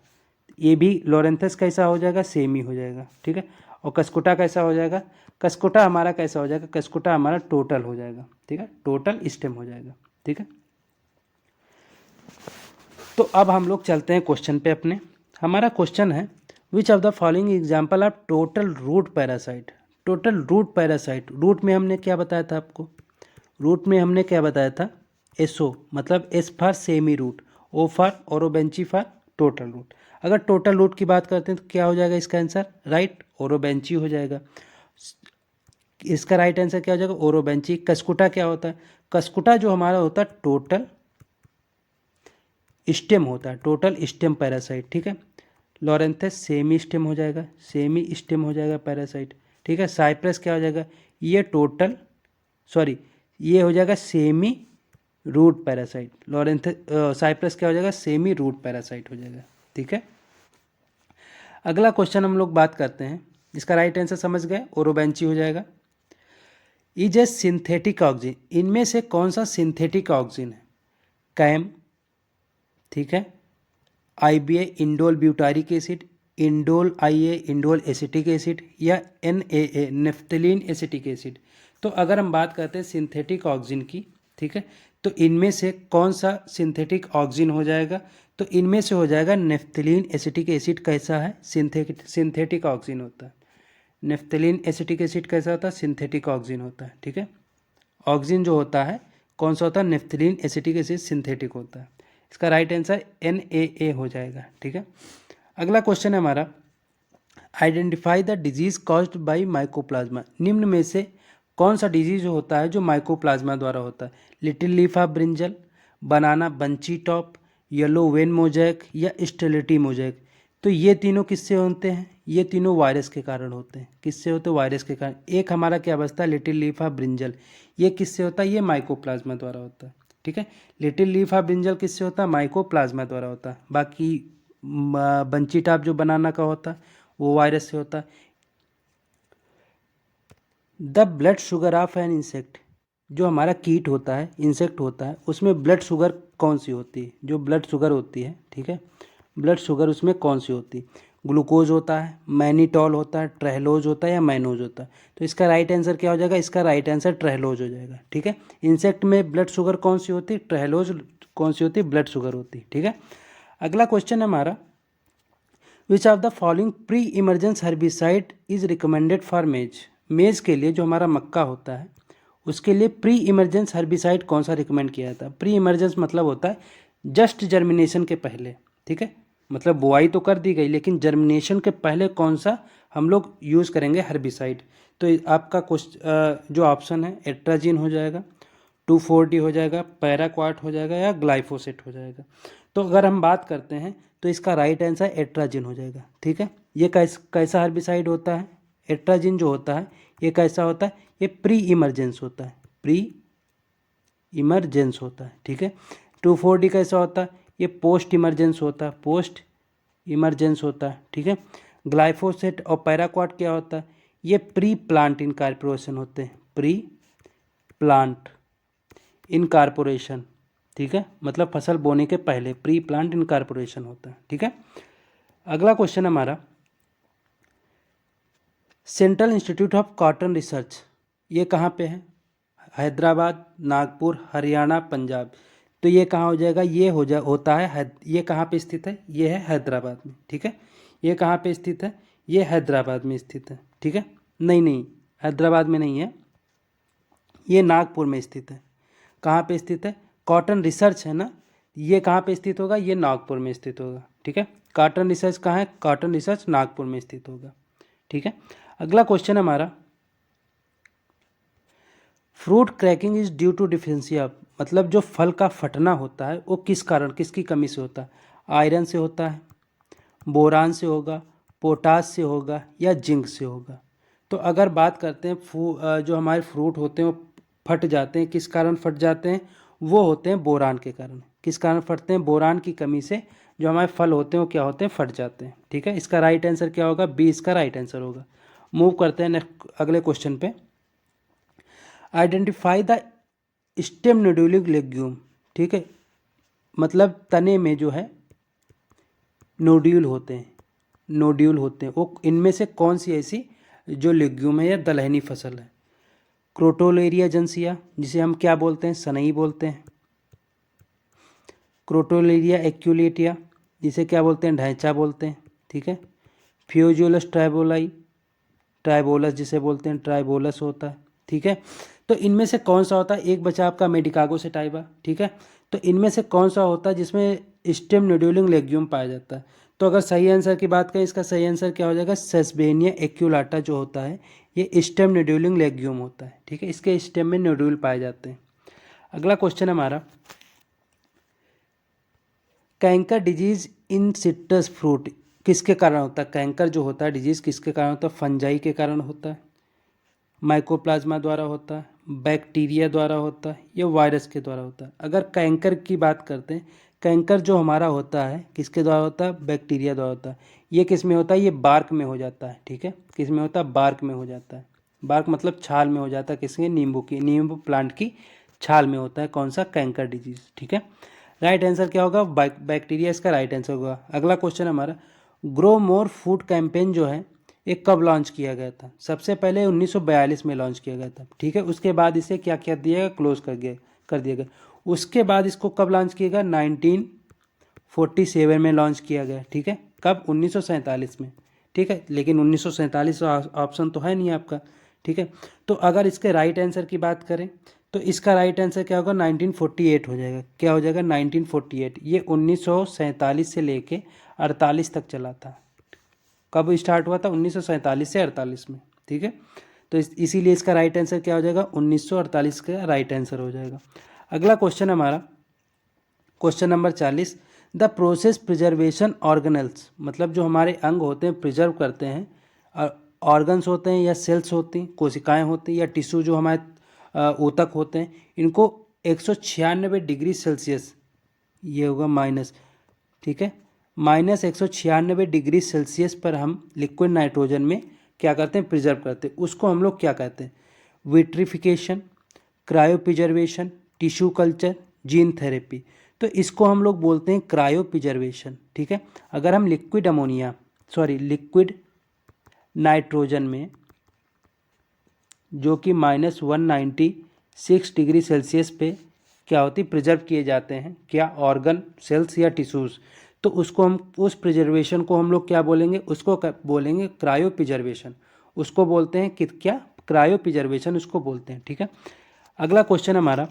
ये भी लॉरेंथस कैसा हो जाएगा, सेमी हो जाएगा, ठीक है। और कैस्कुटा कैसा हो जाएगा, कैस्कुटा हमारा कैसा हो जाएगा, कैस्कुटा हमारा टोटल हो जाएगा, ठीक है, टोटल स्टेम हो जाएगा, ठीक है। तो अब हम लोग चलते हैं क्वेश्चन पे अपने। हमारा क्वेश्चन है which of the following example of total root parasite. Total root parasite, root में हमने क्या बताया था आपको, रूट में हमने क्या बताया था, एसओ, मतलब S for semi root, O for orobanche for total root. अगर टोटल रूट की बात करते हैं तो क्या हो जाएगा इसका आंसर, राइट, ओरोबेंची हो जाएगा। इसका राइट आंसर क्या हो जाएगा, ओरोबेंची। कैस्कुटा क्या होता है, कैस्कुटा जो हमारा होता है टोटल स्टेम होता है, टोटल स्टेम पैरासाइट, ठीक है। लॉरेंथस सेमी स्टेम हो जाएगा, सेमी स्टेम हो जाएगा पैरासाइट, ठीक है। साइप्रस क्या हो जाएगा, ये टोटल, सॉरी, ये हो जाएगा सेमी रूट पैरासाइट। लॉरेंथस साइप्रस क्या हो जाएगा, सेमी रूट पैरासाइट हो जाएगा, ठीक है। अगला क्वेश्चन हम लोग बात करते हैं, इसका राइट आंसर समझ गए, ओरोबेंची हो जाएगा। इज ए सिंथेटिक ऑक्सीजन, इनमें से कौन सा सिंथेटिक ऑक्सीजन है, कैम, ठीक है, IBA indole butyric acid, indole IA indole acetic acid, या NAA नेफ्थलीन एसिटिक एसिड। तो अगर हम बात करते हैं सिंथेटिक ऑक्सीजन की, ठीक है, तो इनमें से कौन सा सिंथेटिक ऑक्सीजन हो जाएगा, तो इनमें से हो जाएगा नेफ्थलीन एसिटिक एसिड। कैसा है, सिंथेटिक ऑक्सीजन होता है। नेफ्थलीन एसिटिक एसिड कैसा होता है, सिंथेटिक ऑक्सीजन होता है, ठीक है। ऑक्सीजन जो होता है कौन सा होता है, नेफ्थलीन एसिटिक एसिड सिंथेटिक होता है। इसका राइट आंसर NAA हो जाएगा, ठीक है। अगला क्वेश्चन है हमारा, identify the disease caused by mycoplasma. निम्न में से कौन सा डिजीज होता है जो माइकोप्लाज्मा द्वारा होता है, little leaf of brinjal, banana bunchy top, yellow vein mosaic, या स्टेलिटी मोजैक। तो ये तीनों किससे होते हैं, ये तीनों वायरस के कारण होते हैं। किससे होते हैं, वायरस के कारण। एक हमारा क्या बचता है, लिटिल लीफ ऑफ ब्रिंजल, ये किससे होता है, ये माइकोप्लाज्मा द्वारा होता है, ठीक है। लिटिल लीफ ऑफ ब्रिंजल किससे होता है, माइकोप्लाज्मा द्वारा होता है। बाकी बंची टॉप जो बनाना का होता है वो वायरस से होता है। The blood sugar of an insect, जो हमारा कीट होता है, इंसेक्ट होता है, उसमें ब्लड शुगर कौन सी होती है, जो ब्लड शुगर होती है, ठीक है, ब्लड शुगर उसमें कौन सी होती है, ग्लूकोज होता है, मैनिटॉल होता है, ट्रेहलोज होता है, या मैनोज होता है। तो इसका राइट आंसर क्या हो जाएगा, इसका राइट आंसर ट्रेहलोज हो जाएगा, ठीक है। इंसेक्ट में ब्लड शुगर कौन सी होती है, ट्रेहलोज कौन सी होती है, ब्लड शुगर होती है, ठीक है। अगला क्वेश्चन है हमारा, which of the following pre emergence herbicide is recommended for मेज। मेज के लिए जो हमारा मक्का होता है उसके लिए प्री इमरजेंस हर्बिसाइड कौन सा रिकमेंड किया जाता है। प्री इमरजेंस मतलब होता है जस्ट जर्मिनेशन के पहले, ठीक है, मतलब बुआई तो कर दी गई लेकिन जर्मिनेशन के पहले कौन सा हम लोग यूज़ करेंगे हर्बिसाइड। तो आपका क्वेश्चन जो ऑप्शन है, एट्राजिन हो जाएगा, 2,4-D हो जाएगा, पैराक्वाट हो जाएगा, या ग्लाइफोसेट हो जाएगा। तो अगर हम बात करते हैं तो इसका राइट आंसर एट्राजिन हो जाएगा, ठीक है। ये कैसा हर्बिसाइड होता है, एट्राजिन जो होता है ये कैसा होता है, ये प्री इमरजेंस होता है, प्री इमरजेंस होता है, ठीक है। 2,4-D कैसा होता है, ये पोस्ट इमरजेंस होता है, पोस्ट इमरजेंस होता है, ठीक है। ग्लाइफोसेट और पैराक्वाट क्या होता है, ये प्री प्लांट इनकार्पोरेशन होते हैं, प्री प्लांट इनकार्पोरेशन, ठीक है, मतलब फसल बोने के पहले प्री प्लांट इनकार्पोरेशन होता है, ठीक है। अगला क्वेश्चन हमारा, central institute of cotton research ये कहाँ पे है, हैदराबाद, नागपुर, हरियाणा, पंजाब। तो ये कहाँ हो जाएगा, ये होता है ये कहाँ पे स्थित है, ये है हैदराबाद में, ठीक है। ये कहाँ पे स्थित है, ये हैदराबाद में स्थित है, ठीक है। नहीं, हैदराबाद में नहीं है, ये नागपुर में स्थित है। कहाँ पे स्थित है, कॉटन रिसर्च है ना, ये कहाँ पे स्थित होगा, ये नागपुर में स्थित होगा, ठीक है। कॉटन रिसर्च कहाँ है, कॉटन रिसर्च नागपुर में स्थित होगा, ठीक है। अगला क्वेश्चन हमारा, fruit cracking is due to deficiency of, मतलब जो फल का फटना होता है वो किस कारण, किसकी कमी से होता है, आयरन से होता है, बोरान से होगा, पोटास से होगा, या जिंक से होगा। तो अगर बात करते हैं जो हमारे फ्रूट होते हैं वो फट जाते हैं, किस कारण फट जाते हैं, वो होते हैं बोरान के कारण। किस कारण फटते हैं, बोरान की कमी से जो हमारे फल होते हैं वो क्या होते हैं, फट जाते हैं, ठीक है। इसका राइट आंसर क्या होगा, बी इसका राइट आंसर होगा। मूव करते हैं नेक्स्ट अगले क्वेश्चन पे। आइडेंटिफाई द स्टेम नोड्यूलिंग लेग्यूम, ठीक है, मतलब तने में जो है नोड्यूल होते हैं, नोड्यूल होते हैं, वो इनमें से कौन सी ऐसी जो लेग्यूम है या दलहनी फसल है। क्रोटोलेरिया जेंसिया, जिसे हम क्या बोलते हैं, सनई बोलते हैं। क्रोटोलेरिया एक्यूलेटिया, जिसे क्या बोलते हैं, ढैंचा बोलते हैं, ठीक है। फ्यूजुलस ट्राइबोलाई, ट्राइबोलस जिसे बोलते हैं, ट्राइबोलस होता है, ठीक है। तो इनमें से कौन सा होता है, एक बचा आपका मेडिकागो सेटाइवा, ठीक है। तो इनमें से कौन सा होता है जिसमें स्टेम नोड्यूलिंग लेग्यूम पाया जाता है। तो अगर सही आंसर की बात करें, इसका सही आंसर क्या हो जाएगा, सेसबेनिया एक्यूलाटा जो होता है ये स्टेम नोड्यूलिंग लेग्यूम होता है, ठीक है। इसके स्टेम में नोड्यूल पाए जाते हैं। अगला क्वेश्चन हमारा, canker disease in citrus fruit किसके कारण होता है, कैंकर जो होता है डिजीज किसके कारण होता है, फंजाई के कारण होता है, माइकोप्लाज्मा द्वारा होता है, बैक्टीरिया द्वारा होता है, या वायरस के द्वारा होता है। अगर कैंकर की बात करते हैं, कैंकर जो हमारा होता है किसके द्वारा होता है, बैक्टीरिया द्वारा होता है। ये किस में होता है, ये बार्क में हो जाता है, ठीक है। किस में होता है, बार्क में हो जाता है। बार्क मतलब छाल में हो जाता है, किसके, नींबू प्लांट की छाल में होता है कौन सा, कैंकर डिजीज, ठीक है। राइट आंसर क्या होगा, बैक्टीरिया इसका राइट आंसर होगा। अगला क्वेश्चन हमारा, ग्रो मोर फूड कैंपेन जो है ये कब लॉन्च किया गया था, सबसे पहले 1942 में लॉन्च किया गया था, ठीक है। उसके बाद इसे क्या किया दिया गया, क्लोज कर दिया गया। उसके बाद इसको कब लॉन्च किया गया, 1947 में लॉन्च किया गया, ठीक है। कब, 1947 में, ठीक है। लेकिन 1947 ऑप्शन तो है नहीं आपका, ठीक है। तो अगर इसके राइट आंसर की बात करें तो इसका राइट आंसर क्या होगा, 1948 हो जाएगा। क्या हो जाएगा, 1948। ये 1947 से लेके 48 तक चला था। कब स्टार्ट हुआ था, 1947 से 48 में, ठीक है। तो इसीलिए इसका राइट आंसर क्या हो जाएगा, 1948 का राइट आंसर हो जाएगा। अगला क्वेश्चन हमारा, question number 40, the process preservation organelles, मतलब जो हमारे अंग होते हैं प्रिजर्व करते हैं, ऑर्गन्स होते हैं या सेल्स होती हैं, कोशिकाएं होती हैं या टिश्यू जो हमारे ऊतक होते हैं, इनको 196 डिग्री सेल्सियस, ये होगा माइनस, ठीक है, -196 डिग्री सेल्सियस पर हम लिक्विड नाइट्रोजन में क्या करते हैं, प्रिजर्व करते हैं। उसको हम लोग क्या कहते हैं, vitrification, cryo preservation, tissue culture, gene therapy. तो इसको हम लोग बोलते हैं क्रायो प्रिजर्वेशन, ठीक है। अगर हम लिक्विड नाइट्रोजन में जो कि -196 डिग्री सेल्सियस पे क्या होती, प्रिजर्व किए जाते हैं, क्या, ऑर्गन, सेल्स या टिश्यूज़, तो उसको हम, उस प्रिजर्वेशन को हम लोग क्या बोलेंगे, उसको बोलेंगे क्रायो प्रिजर्वेशन, उसको बोलते हैं कि क्या, क्रायो प्रिजर्वेशन उसको बोलते हैं, ठीक है। अगला क्वेश्चन हमारा,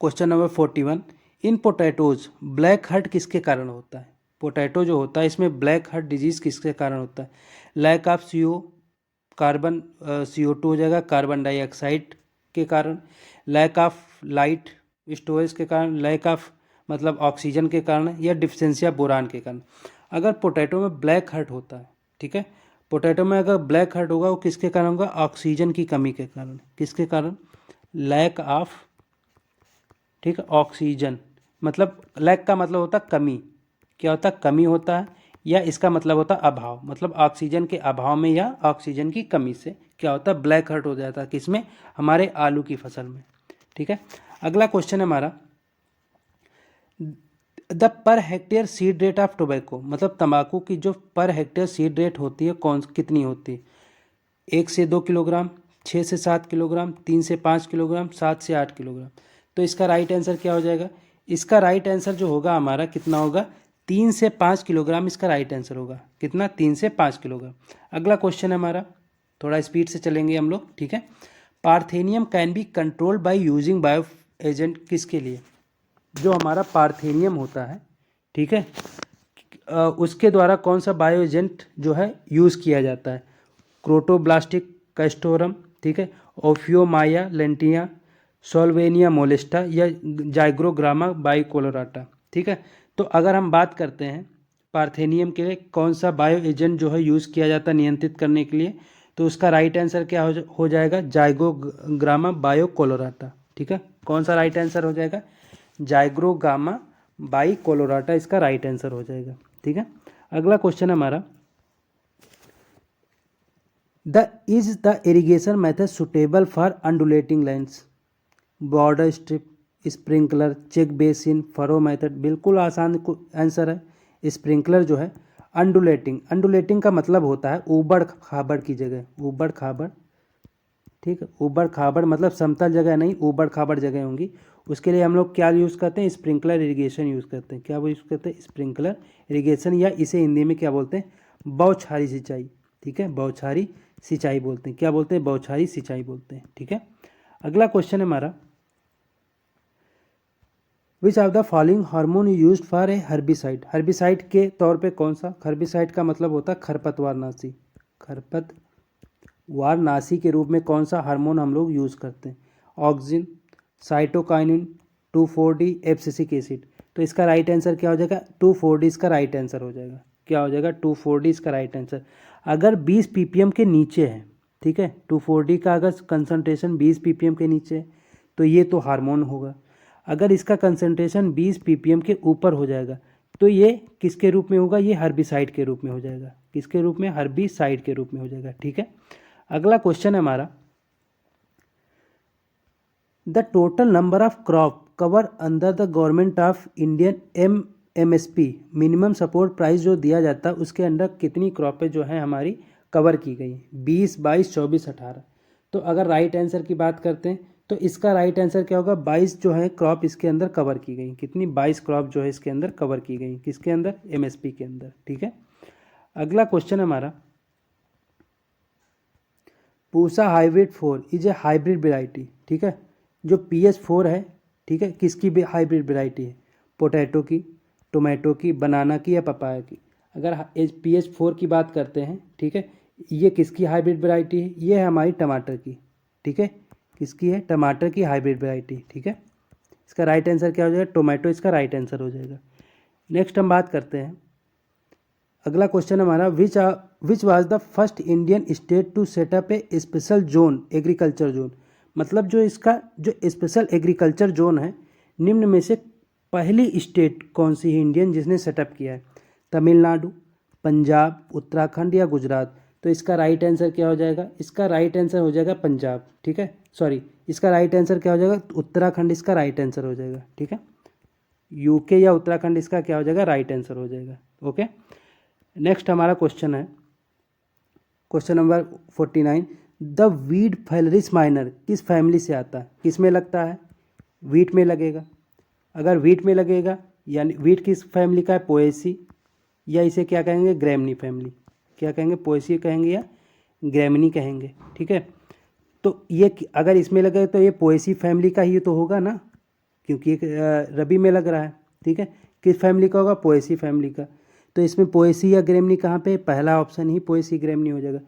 क्वेश्चन नंबर 41, इन पोटैटोज ब्लैक हर्ट किसके कारण होता है, पोटैटो जो होता है इसमें ब्लैक हर्ट डिजीज़ किसके कारण होता है, लैक ऑफ CO2 हो जाएगा, कार्बन डाइऑक्साइड के कारण, लैक ऑफ लाइट स्टोरेज के कारण, लैक ऑफ मतलब ऑक्सीजन के कारण, या डिफिशेंसी ऑफ बोरान के कारण। अगर पोटैटो में ब्लैक हर्ट होता है, ठीक है, पोटैटो में अगर ब्लैक हेड होगा वो किसके कारण होगा? ऑक्सीजन की कमी के कारण। किसके कारण? लैक ऑफ, ठीक है, ऑक्सीजन। मतलब लैक का मतलब होता है कमी, क्या होता है? कमी होता है, या इसका मतलब होता है अभाव, मतलब ऑक्सीजन के अभाव में या ऑक्सीजन की कमी से क्या होता है? ब्लैक हेड हो जाता है। किसमें? हमारे आलू की फसल में, ठीक है। अगला क्वेश्चन है हमारा, the per hectare seed rate of tobacco, मतलब तंबाकू की जो पर हेक्टेयर सीड रेट होती है कौन कितनी होती है? 1 से 2 किलोग्राम, 6 से 7 किलोग्राम, 3 से 5 किलोग्राम, 7 से 8 किलोग्राम। तो इसका राइट आंसर क्या हो जाएगा? इसका राइट आंसर जो होगा हमारा कितना होगा? 3 से 5 किलोग्राम इसका राइट आंसर होगा। कितना? 3 से 5 किलोग्राम। अगला क्वेश्चन है हमारा, थोड़ा स्पीड से चलेंगे हम लोग, ठीक है। Parthenium can be controlled by using bio agent, किसके लिए? जो हमारा पार्थेनियम होता है, ठीक है, उसके द्वारा कौन सा बायो एजेंट जो है यूज़ किया जाता है? क्रोटोब्लास्टिक कैस्टोरम, ठीक है, ओफियोमाया लेंटिया, सोल्वेनिया मोलेस्टा, या जाइग्रोग्रामा बाइकोलोराटा, ठीक है। तो अगर हम बात करते हैं पार्थेनियम के लिए कौन सा बायो एजेंट जो है यूज़ किया जाता है नियंत्रित करने के लिए, तो उसका राइट आंसर क्या हो जाएगा? जाइगोग्रामा बायोकोलोराटा, ठीक है। कौन सा राइट आंसर हो जाएगा? जाइग्रोगामा बाइकोलोराटा इसका राइट आंसर हो जाएगा, ठीक है। अगला क्वेश्चन हमारा, the irrigation method suitable for undulating lands? Border strip, sprinkler, check basin, furrow method. बिल्कुल आसान आंसर है स्प्रिंकलर जो है। अंडुलेटिंग का मतलब होता है ऊबड़ खाबड़ की जगह, ऊबड़ खाबड़, ठीक है, ऊबड़ खाबड़ मतलब समतल जगह नहीं, ऊबड़ खाबड़ जगह होंगी, उसके लिए हम लोग क्या यूज़ करते हैं? स्प्रिंकलर इरिगेशन यूज़ करते हैं। क्या वो यूज़ करते हैं? स्प्रिंकलर इरिगेशन, या इसे हिंदी में क्या बोलते हैं? बौछारी सिंचाई, ठीक है, बौछारी सिंचाई बोलते हैं। क्या बोलते हैं? बौछारी सिंचाई बोलते हैं, ठीक है। अगला क्वेश्चन है हमारा, which of the following hormone used for a herbicide? Herbicide के तौर पे कौन सा? हर्बिसाइड का मतलब होता है खरपतवारनाशी। खरपतवारनाशी के रूप में कौन सा हार्मोन हम लोग यूज़ करते हैं? Auxin, cytokinin, 2,4-D, abscisic acid. तो इसका राइट आंसर क्या हो जाएगा? 2,4-D इसका राइट आंसर हो जाएगा। क्या हो जाएगा? 2,4-D इसका राइट आंसर। अगर 20 ppm के नीचे है, ठीक है, 2,4-D का अगर कंसनट्रेशन 20 ppm के नीचे है तो ये तो हार्मोन होगा। अगर इसका कंसंट्रेशन 20 ppm के ऊपर हो जाएगा तो ये किसके रूप में होगा? ये हर्बिसाइड के रूप में हो जाएगा। किसके रूप में? हर्बिसाइड के रूप में हो जाएगा, ठीक है। अगला क्वेश्चन है हमारा, the total number of crop cover under the government of Indian MSP minimum support price जो दिया जाता है उसके अंडर कितनी क्रॉपें जो है हमारी कवर की गई? 20, 22, 24, 18। तो अगर राइट आंसर की बात करते हैं तो इसका राइट आंसर क्या होगा? 22 जो है क्रॉप इसके अंदर कवर की गई। कितनी? 22 क्रॉप जो है इसके अंदर कवर की गई। किसके अंदर? MSP के अंदर, ठीक है। अगला क्वेश्चन हमारा, Pusa hybrid 4 is a hybrid variety, ठीक है। जो PS4 है, ठीक है, किसकी भी हाइब्रिड वेराइटी है? पोटैटो की, टोमेटो की, बनाना की, या पपाया की? अगर PS4 की बात करते हैं, ठीक है, ये किसकी हाइब्रिड वेराइटी है? ये है हमारी टमाटर की, ठीक है। किसकी है? टमाटर की हाइब्रिड वेराइटी, ठीक है। इसका राइट आंसर क्या हो जाएगा? टोमेटो इसका राइट आंसर हो जाएगा। नेक्स्ट हम बात करते हैं, अगला क्वेश्चन हमारा, which was the first Indian state to set up a special zone, agriculture zone? मतलब जो इसका जो स्पेशल एग्रीकल्चर जोन है, निम्न में से पहली स्टेट कौन सी है इंडियन जिसने सेटअप किया है? तमिलनाडु, पंजाब, उत्तराखंड, या गुजरात? तो इसका राइट आंसर क्या हो जाएगा? इसका राइट आंसर हो जाएगा पंजाब, ठीक है, सॉरी, इसका राइट आंसर क्या हो जाएगा? उत्तराखंड इसका राइट आंसर हो जाएगा, ठीक है। UK या उत्तराखंड इसका क्या हो जाएगा? राइट आंसर हो जाएगा, ओके। नेक्स्ट हमारा क्वेश्चन है, question number 49, the weed phalaris minor किस फैमिली से आता है? किस में लगता है? वीट में लगेगा। अगर वीट में लगेगा यानी वीट किस फैमिली का है? पोएसी, या इसे क्या कहेंगे? ग्रैमनी फैमिली। क्या कहेंगे? पोएसी कहेंगे या ग्रैमनी कहेंगे, ठीक है। तो ये अगर इसमें लगे तो ये पोएसी फैमिली का ही तो होगा ना, क्योंकि एक रबी में लग रहा है, ठीक है। किस फैमिली का होगा? पोएसी फैमिली का। तो इसमें पोएसी या ग्रेमनी कहाँ पे? पहला ऑप्शन ही पोएसी ग्रेमनी हो जाएगा।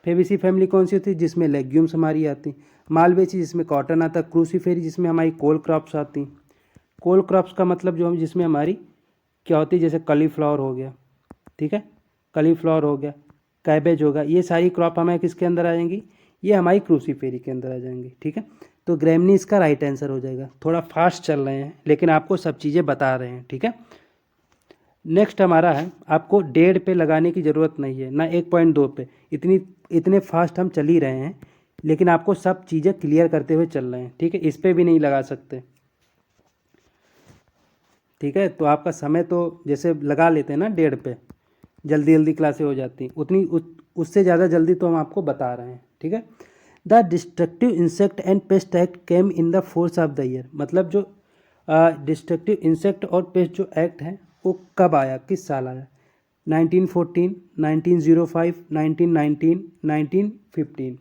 फेबेसी फैमिली कौन सी होती है? जिसमें लेग्यूम्स हमारी आती हैं। मालवेसी जिसमें कॉटन आता है। क्रूसीफेरी जिसमें हमारी कोल क्रॉप्स आती हैं। कोल क्रॉप्स का मतलब जो हम जिसमें हमारी क्या होती है? जैसे कलीफ्लावर हो गया, ठीक है, कलीफ्लावर हो गया, कैबेज होगा, ये सारी क्रॉप हमें किसके अंदर आ जाएंगी, ये हमारी क्रूसीफेरी के अंदर आ जाएंगी, ठीक है। तो ग्रैमनी इसका राइट आंसर हो जाएगा। थोड़ा फास्ट चल रहे हैं लेकिन आपको सब चीज़ें बता रहे हैं, ठीक है। नेक्स्ट हमारा है, आपको 1.5 पे लगाने की ज़रूरत नहीं है ना 1.2 पे, इतने फास्ट हम चल ही रहे हैं, लेकिन आपको सब चीज़ें क्लियर करते हुए चल रहे हैं, ठीक है। इस पर भी नहीं लगा सकते, ठीक है। तो आपका समय तो जैसे लगा लेते हैं ना 1.5 पे, जल्दी जल्दी क्लासें हो जाती, उससे ज़्यादा जल्दी तो हम आपको बता रहे हैं, ठीक है। The destructive insect and paste act came in the force of the year, मतलब जो डिस्ट्रक्टिव इंसेक्ट और पेस्ट जो एक्ट है वो कब आया, किस साल आया, 1914, 1905, 1919, 1915।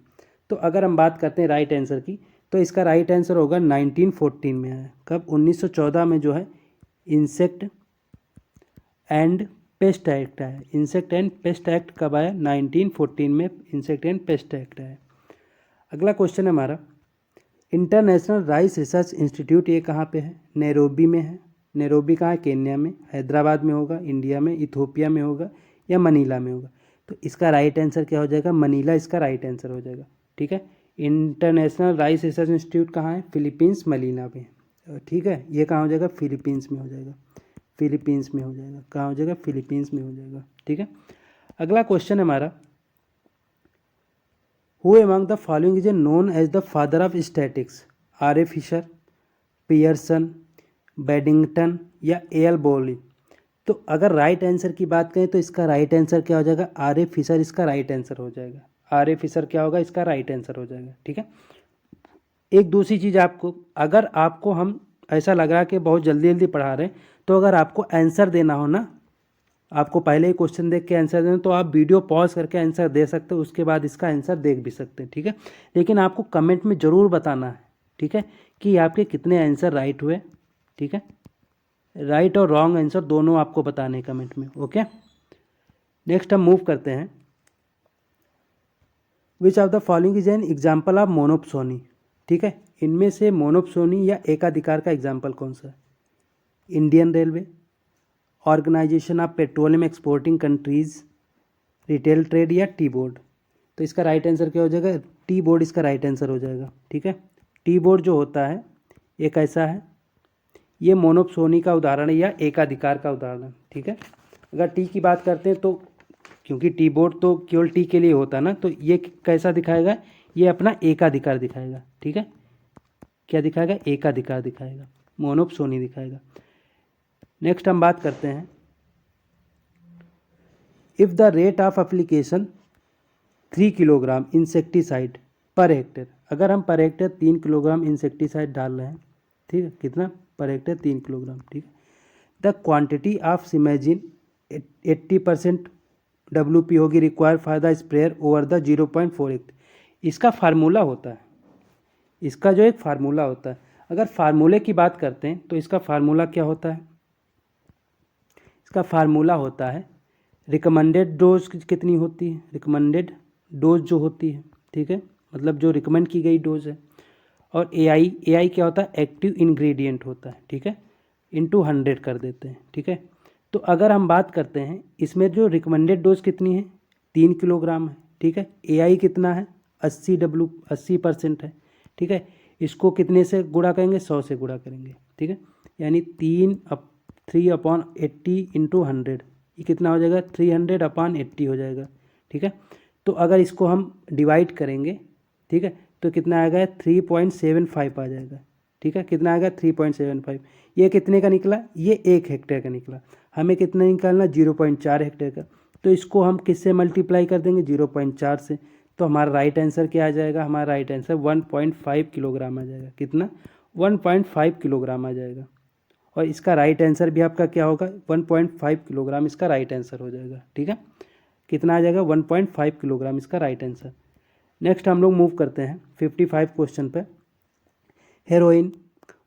तो अगर हम बात करते हैं राइट आंसर की, तो इसका राइट आंसर होगा 1914 में आया। कब, 1914 में जो है इंसेक्ट एंड पेस्ट एक्ट आया। इंसेक्ट एंड पेस्ट एक्ट कब आया, 1914 में इंसेक्ट एंड पेस्ट एक्ट आया। अगला क्वेश्चन है हमारा, इंटरनेशनल राइस रिसर्च इंस्टीट्यूट ये कहाँ पे है, नैरोबी में है। नैरोबी कहाँ है, केन्या में, हैदराबाद में होगा, इंडिया में, इथोपिया में होगा या मनीला में होगा। तो इसका राइट आंसर क्या हो जाएगा, मनीला इसका राइट आंसर हो जाएगा, ठीक है। इंटरनेशनल राइस रिसर्च इंस्टीट्यूट कहाँ है, फिलीपींस मनीला में, ठीक है। ये कहाँ हो जाएगा, फिलीपींस में हो जाएगा, फिलीपींस में हो जाएगा, कहाँ हो जाएगा, फिलीपींस में हो जाएगा, ठीक है। अगला क्वेश्चन है हमारा, who among the following is a known as the father of statistics, R A Fisher, Pearson, Bedington या एल बॉली। तो अगर राइट आंसर की बात करें तो इसका राइट आंसर क्या हो जाएगा, आर ए फिशर इसका राइट आंसर हो जाएगा। आर ए फिशर क्या होगा, इसका राइट आंसर हो जाएगा, ठीक है। एक दूसरी चीज़ आपको, अगर आपको हम ऐसा लग रहा है कि बहुत जल्दी जल्दी पढ़ा रहे हैं, तो अगर आपको आंसर देना हो ना, आपको पहले ही क्वेश्चन देख के आंसर देना, तो आप वीडियो पॉज करके आंसर दे सकते हो, उसके बाद इसका आंसर देख भी सकते हैं, ठीक है। लेकिन आपको कमेंट में ज़रूर बताना है, ठीक है, कि आपके कितने आंसर राइट हुए, ठीक है। राइट और रॉन्ग आंसर दोनों आपको बताने हैं कमेंट में, ओके। नेक्स्ट हम मूव करते हैं, which of the following is an example of monopsony, ठीक है। इनमें से मोनोप्सोनी या एकाधिकार का एग्जाम्पल कौन सा है, Indian railway, organization of petroleum exporting countries, retail trade या टी बोर्ड। तो इसका राइट आंसर क्या हो जाएगा, टी बोर्ड इसका राइट आंसर हो जाएगा, ठीक है। टी बोर्ड जो होता है एक ऐसा है, ये मोनोप्सोनी का उदाहरण है या एकाधिकार का उदाहरण है, ठीक है। अगर टी की बात करते हैं तो, क्योंकि टी बोर्ड तो केवल टी के लिए होता है ना, तो ये कैसा दिखाएगा, ये अपना एकाधिकार दिखाएगा, ठीक है। क्या दिखाएगा, एकाधिकार दिखाएगा, मोनोप्सोनी दिखाएगा। नेक्स्ट हम बात करते हैं, if the rate of application 3 kilogram insecticide per hectare, अगर हम पर हेक्टेयर 3 किलोग्राम इंसेक्टिसाइड डाल रहे हैं, ठीक है, कितना, पर हेक्टेयर 3 किलोग्राम, ठीक है। द क्वांटिटी ऑफ सिमेजिन 80% WP होगी required for the sprayer over the 0.48। इसका फार्मूला होता है, इसका जो एक फार्मूला होता है, अगर फार्मूले की बात करते हैं तो इसका फार्मूला क्या होता है, इसका फार्मूला होता है रिकमेंडेड डोज कितनी होती है, रिकमेंडेड डोज जो होती है, ठीक है, मतलब जो रिकमेंड की गई डोज है, और ए आई क्या होता है, एक्टिव इंग्रेडिएंट होता है, ठीक है, इंटू 100 कर देते हैं, ठीक है। तो अगर हम बात करते हैं इसमें जो रिकमेंडेड डोज कितनी है, 3 किलोग्राम है, ठीक है। ए कितना है, 80% है, ठीक है। इसको कितने से गुणा करेंगे, 100 से गुणा करेंगे, ठीक है। यानी 3/80 इंटू 100, ये कितना हो जाएगा, 300/80 हो जाएगा, ठीक है। तो अगर इसको हम डिवाइड करेंगे, ठीक है, तो कितना आएगा, 3.75 आ जाएगा, ठीक है। कितना आएगा, 3.75। ये कितने का निकला, ये 1 हेक्टेयर का निकला। हमें कितना निकालना, 0.4 हेक्टेयर का। तो इसको हम किससे मल्टीप्लाई कर देंगे, 0.4 से। तो हमारा राइट आंसर क्या आ जाएगा, हमारा राइट आंसर 1.5 किलोग्राम आ जाएगा। कितना, 1.5 किलोग्राम आ जाएगा। और इसका राइट आंसर भी आपका क्या होगा, 1.5 किलोग्राम इसका राइट आंसर हो जाएगा, ठीक है। कितना आ जाएगा, 1.5 किलोग्राम इसका राइट आंसर। नेक्स्ट हम लोग मूव करते हैं 55 क्वेश्चन पे। Heroin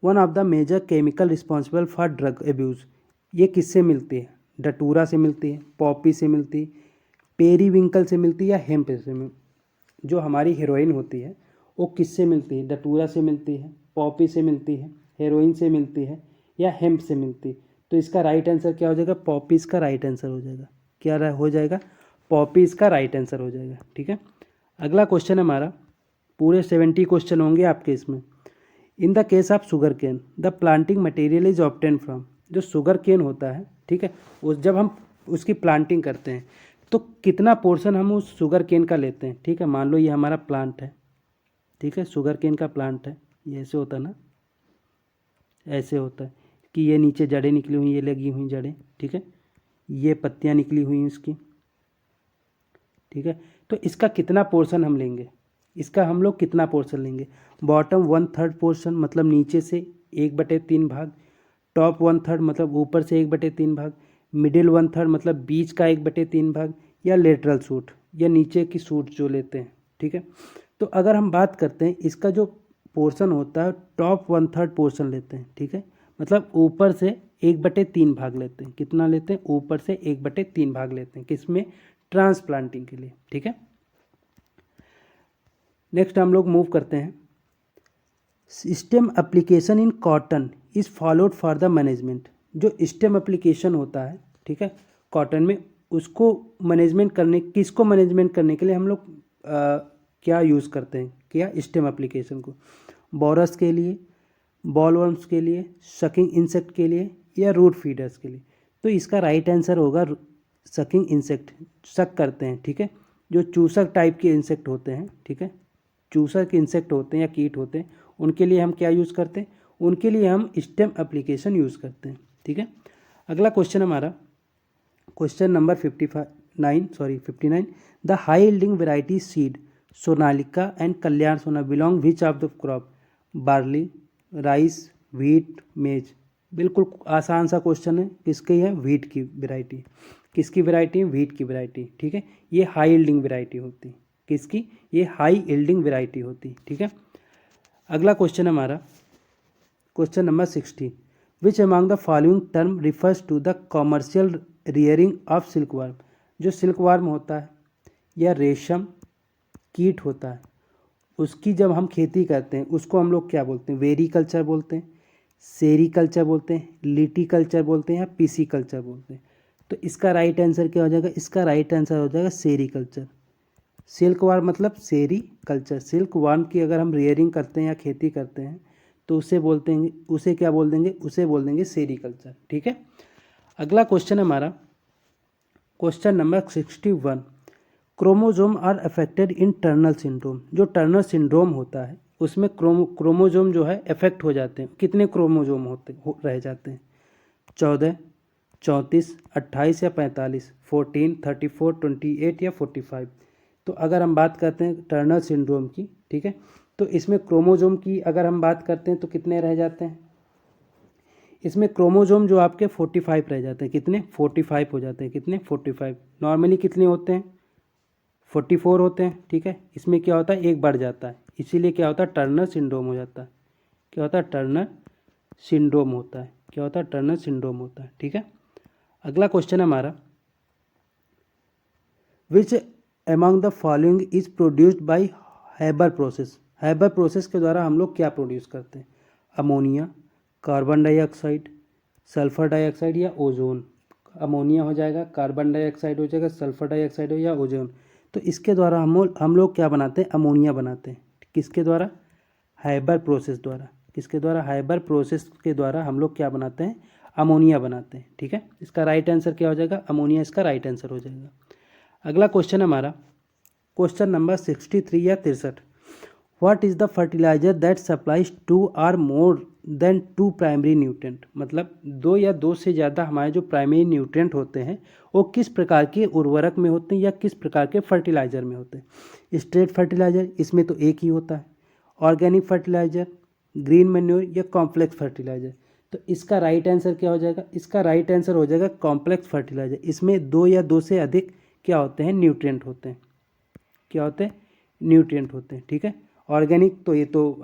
one of the major chemical responsible for drug abuse, ये किससे मिलती है, डटूरा से मिलती है, पॉपी से मिलती है, पेरीविंकल से मिलती है या हेम्प से मिलती। जो हमारी हेरोइन होती है वो किससे मिलती है, डटूरा से मिलती है, पॉपी से मिलती है, हेरोइन से मिलती है या हेम्प से मिलती है। तो इसका राइट आंसर क्या हो जाएगा, पॉपी इसका राइट आंसर हो जाएगा। क्या हो जाएगा, पॉपी इसका राइट आंसर हो जाएगा। ठीक है, अगला क्वेश्चन हमारा, पूरे 70 क्वेश्चन होंगे आपके इसमें। In the case of sugarcane the planting material is obtain from, जो शुगर केन होता है, ठीक है, उस जब हम उसकी प्लांटिंग करते हैं तो कितना पोर्शन हम उस शुगर केन का लेते हैं। ठीक है, मान लो ये हमारा प्लांट है, ठीक है, शुगर केन का प्लांट है, ये ऐसे होता है ना, ऐसे होता है कि ये नीचे जड़ें निकली हुई, ये लगी हुई जड़ें, ठीक है, ये पत्तियाँ निकली हुई हैं इसकी, ठीक है। तो इसका कितना पोर्शन हम लेंगे, इसका हम लोग कितना पोर्शन लेंगे। बॉटम 1/3 पोर्शन मतलब नीचे से 1/3 भाग, टॉप 1/3 मतलब ऊपर से 1/3 भाग, मिडिल 1/3 मतलब बीच का 1/3 भाग, या लेटरल सूट या नीचे की सूट जो लेते हैं। ठीक है, तो अगर हम बात करते हैं इसका जो पोर्शन होता है, टॉप 1/3 पोर्शन लेते हैं। ठीक है, मतलब ऊपर से 1/3 भाग लेते हैं। कितना लेते हैं, ऊपर से 1/3 भाग लेते हैं, किसमें, ट्रांसप्लांटिंग के लिए। ठीक है, नेक्स्ट हम लोग मूव करते हैं। Stem application in cotton is followed for the management, जो स्टेम एप्लीकेशन होता है, ठीक है, कॉटन में, उसको मैनेजमेंट करने, किसको मैनेजमेंट करने के लिए हम लोग क्या यूज़ करते हैं, क्या स्टेम एप्लीकेशन को, बोरस के लिए, बॉलवर्म्स के लिए, सकिंग इंसेक्ट के लिए, या रूट फीडर्स के लिए। तो इसका राइट आंसर होगा सकिंग इंसेक्ट, सक करते हैं। ठीक है, जो चूसक टाइप के इंसेक्ट होते हैं, ठीक है, चूसक इंसेक्ट होते हैं या कीट होते हैं, उनके लिए हम क्या यूज़ करते हैं, उनके लिए हम स्टेम एप्लीकेशन यूज़ करते हैं। ठीक है, अगला क्वेश्चन हमारा, question number 59, the high yielding variety seed Sonalika and Kalyan Sona belong which of the crop, barley, rice, wheat, maize. बिल्कुल आसान सा क्वेश्चन है, किसकी है, व्हीट की वेराइटी। किसकी वेराइटी है, व्हीट की वेराइटी। ठीक है, ये हाई यील्डिंग वेराइटी होती, किसकी, ये हाई यील्डिंग वेराइटी होती। ठीक है, अगला क्वेश्चन हमारा, question number 60, which among the following term refers to the commercial rearing of silkworm, जो सिल्कवर्म होता है या रेशम कीट होता है, उसकी जब हम खेती करते हैं उसको हम लोग क्या बोलते हैं, वेरी कल्चर बोलते हैं, सेरी कल्चर बोलते हैं, लिटी कल्चर बोलते हैं, या पीसी कल्चर बोलते हैं। तो इसका राइट आंसर क्या हो जाएगा, इसका राइट आंसर हो जाएगा सेरी कल्चर। सिल्क वार्म मतलब सेरी कल्चर, सिल्क वार्म की अगर हम रियरिंग करते हैं या खेती करते हैं तो उसे बोलते हैं, उसे क्या बोल देंगे, उसे बोल देंगे सेरी कल्चर। ठीक है, अगला क्वेश्चन हमारा, question number 61, chromosome are affected in Turner syndrome, जो टर्नर सिंड्रोम होता है उसमें क्रोमोजोम जो है अफेक्ट हो जाते हैं। कितने क्रोमोजोम रह जाते हैं, 14, 34, 28 या 45, 14, 34, 28 या 45। तो अगर हम बात करते हैं टर्नर सिंड्रोम की, ठीक है, तो इसमें क्रोमोजोम की अगर हम बात करते हैं तो कितने रह जाते हैं, इसमें क्रोमोजोम जो आपके 45 रह जाते हैं। कितने, 45 हो जाते हैं। कितने, 45। नॉर्मली कितने होते हैं, 44 होते हैं। ठीक है, इसमें क्या होता है, एक बढ़ जाता है, इसीलिए क्या होता है, टर्नर सिंड्रोम हो जाता है। क्या होता है, टर्नर सिंड्रोम होता है। क्या होता है, टर्नर सिंड्रोम होता है। ठीक है, अगला क्वेश्चन हमारा, विच among the following is produced by Haber process, Haber process के द्वारा हम लोग क्या प्रोड्यूस करते हैं, ammonia, carbon dioxide, sulphur dioxide, या ओजोन। अमोनिया हो जाएगा, कार्बन डाइऑक्साइड हो जाएगा, सल्फर डाइऑक्साइड हो, या ओजोन। तो इसके द्वारा हम लोग क्या बनाते हैं, अमोनिया बनाते हैं। किसके द्वारा, हैबर प्रोसेस द्वारा। किसके द्वारा, हैबर प्रोसेस के द्वारा हम लोग क्या बनाते हैं, अमोनिया बनाते हैं। ठीक है, इसका राइट आंसर क्या हो जाएगा, अमोनिया इसका राइट आंसर हो जाएगा। अगला क्वेश्चन हमारा, क्वेश्चन नंबर 63 या 63, what is the fertilizer that supplies 2 और मोर देन 2 प्राइमरी न्यूट्रेंट, मतलब 2 या 2 से ज़्यादा हमारे जो प्राइमरी न्यूट्रेंट होते हैं वो किस प्रकार के उर्वरक में होते हैं या किस प्रकार के फर्टिलाइजर में होते हैं। स्ट्रेट फर्टिलाइजर, इसमें तो एक ही होता है। ऑर्गेनिक फर्टिलाइजर, ग्रीन मैन्योर, या कॉम्प्लेक्स फर्टिलाइजर। तो इसका राइट आंसर क्या हो जाएगा, इसका राइट आंसर हो जाएगा कॉम्प्लेक्स फर्टिलाइजर। इसमें 2 या 2 से अधिक क्या होते हैं, न्यूट्रिएंट होते हैं। क्या होते हैं, न्यूट्रिएंट होते हैं। ठीक है, ऑर्गेनिक तो ये तो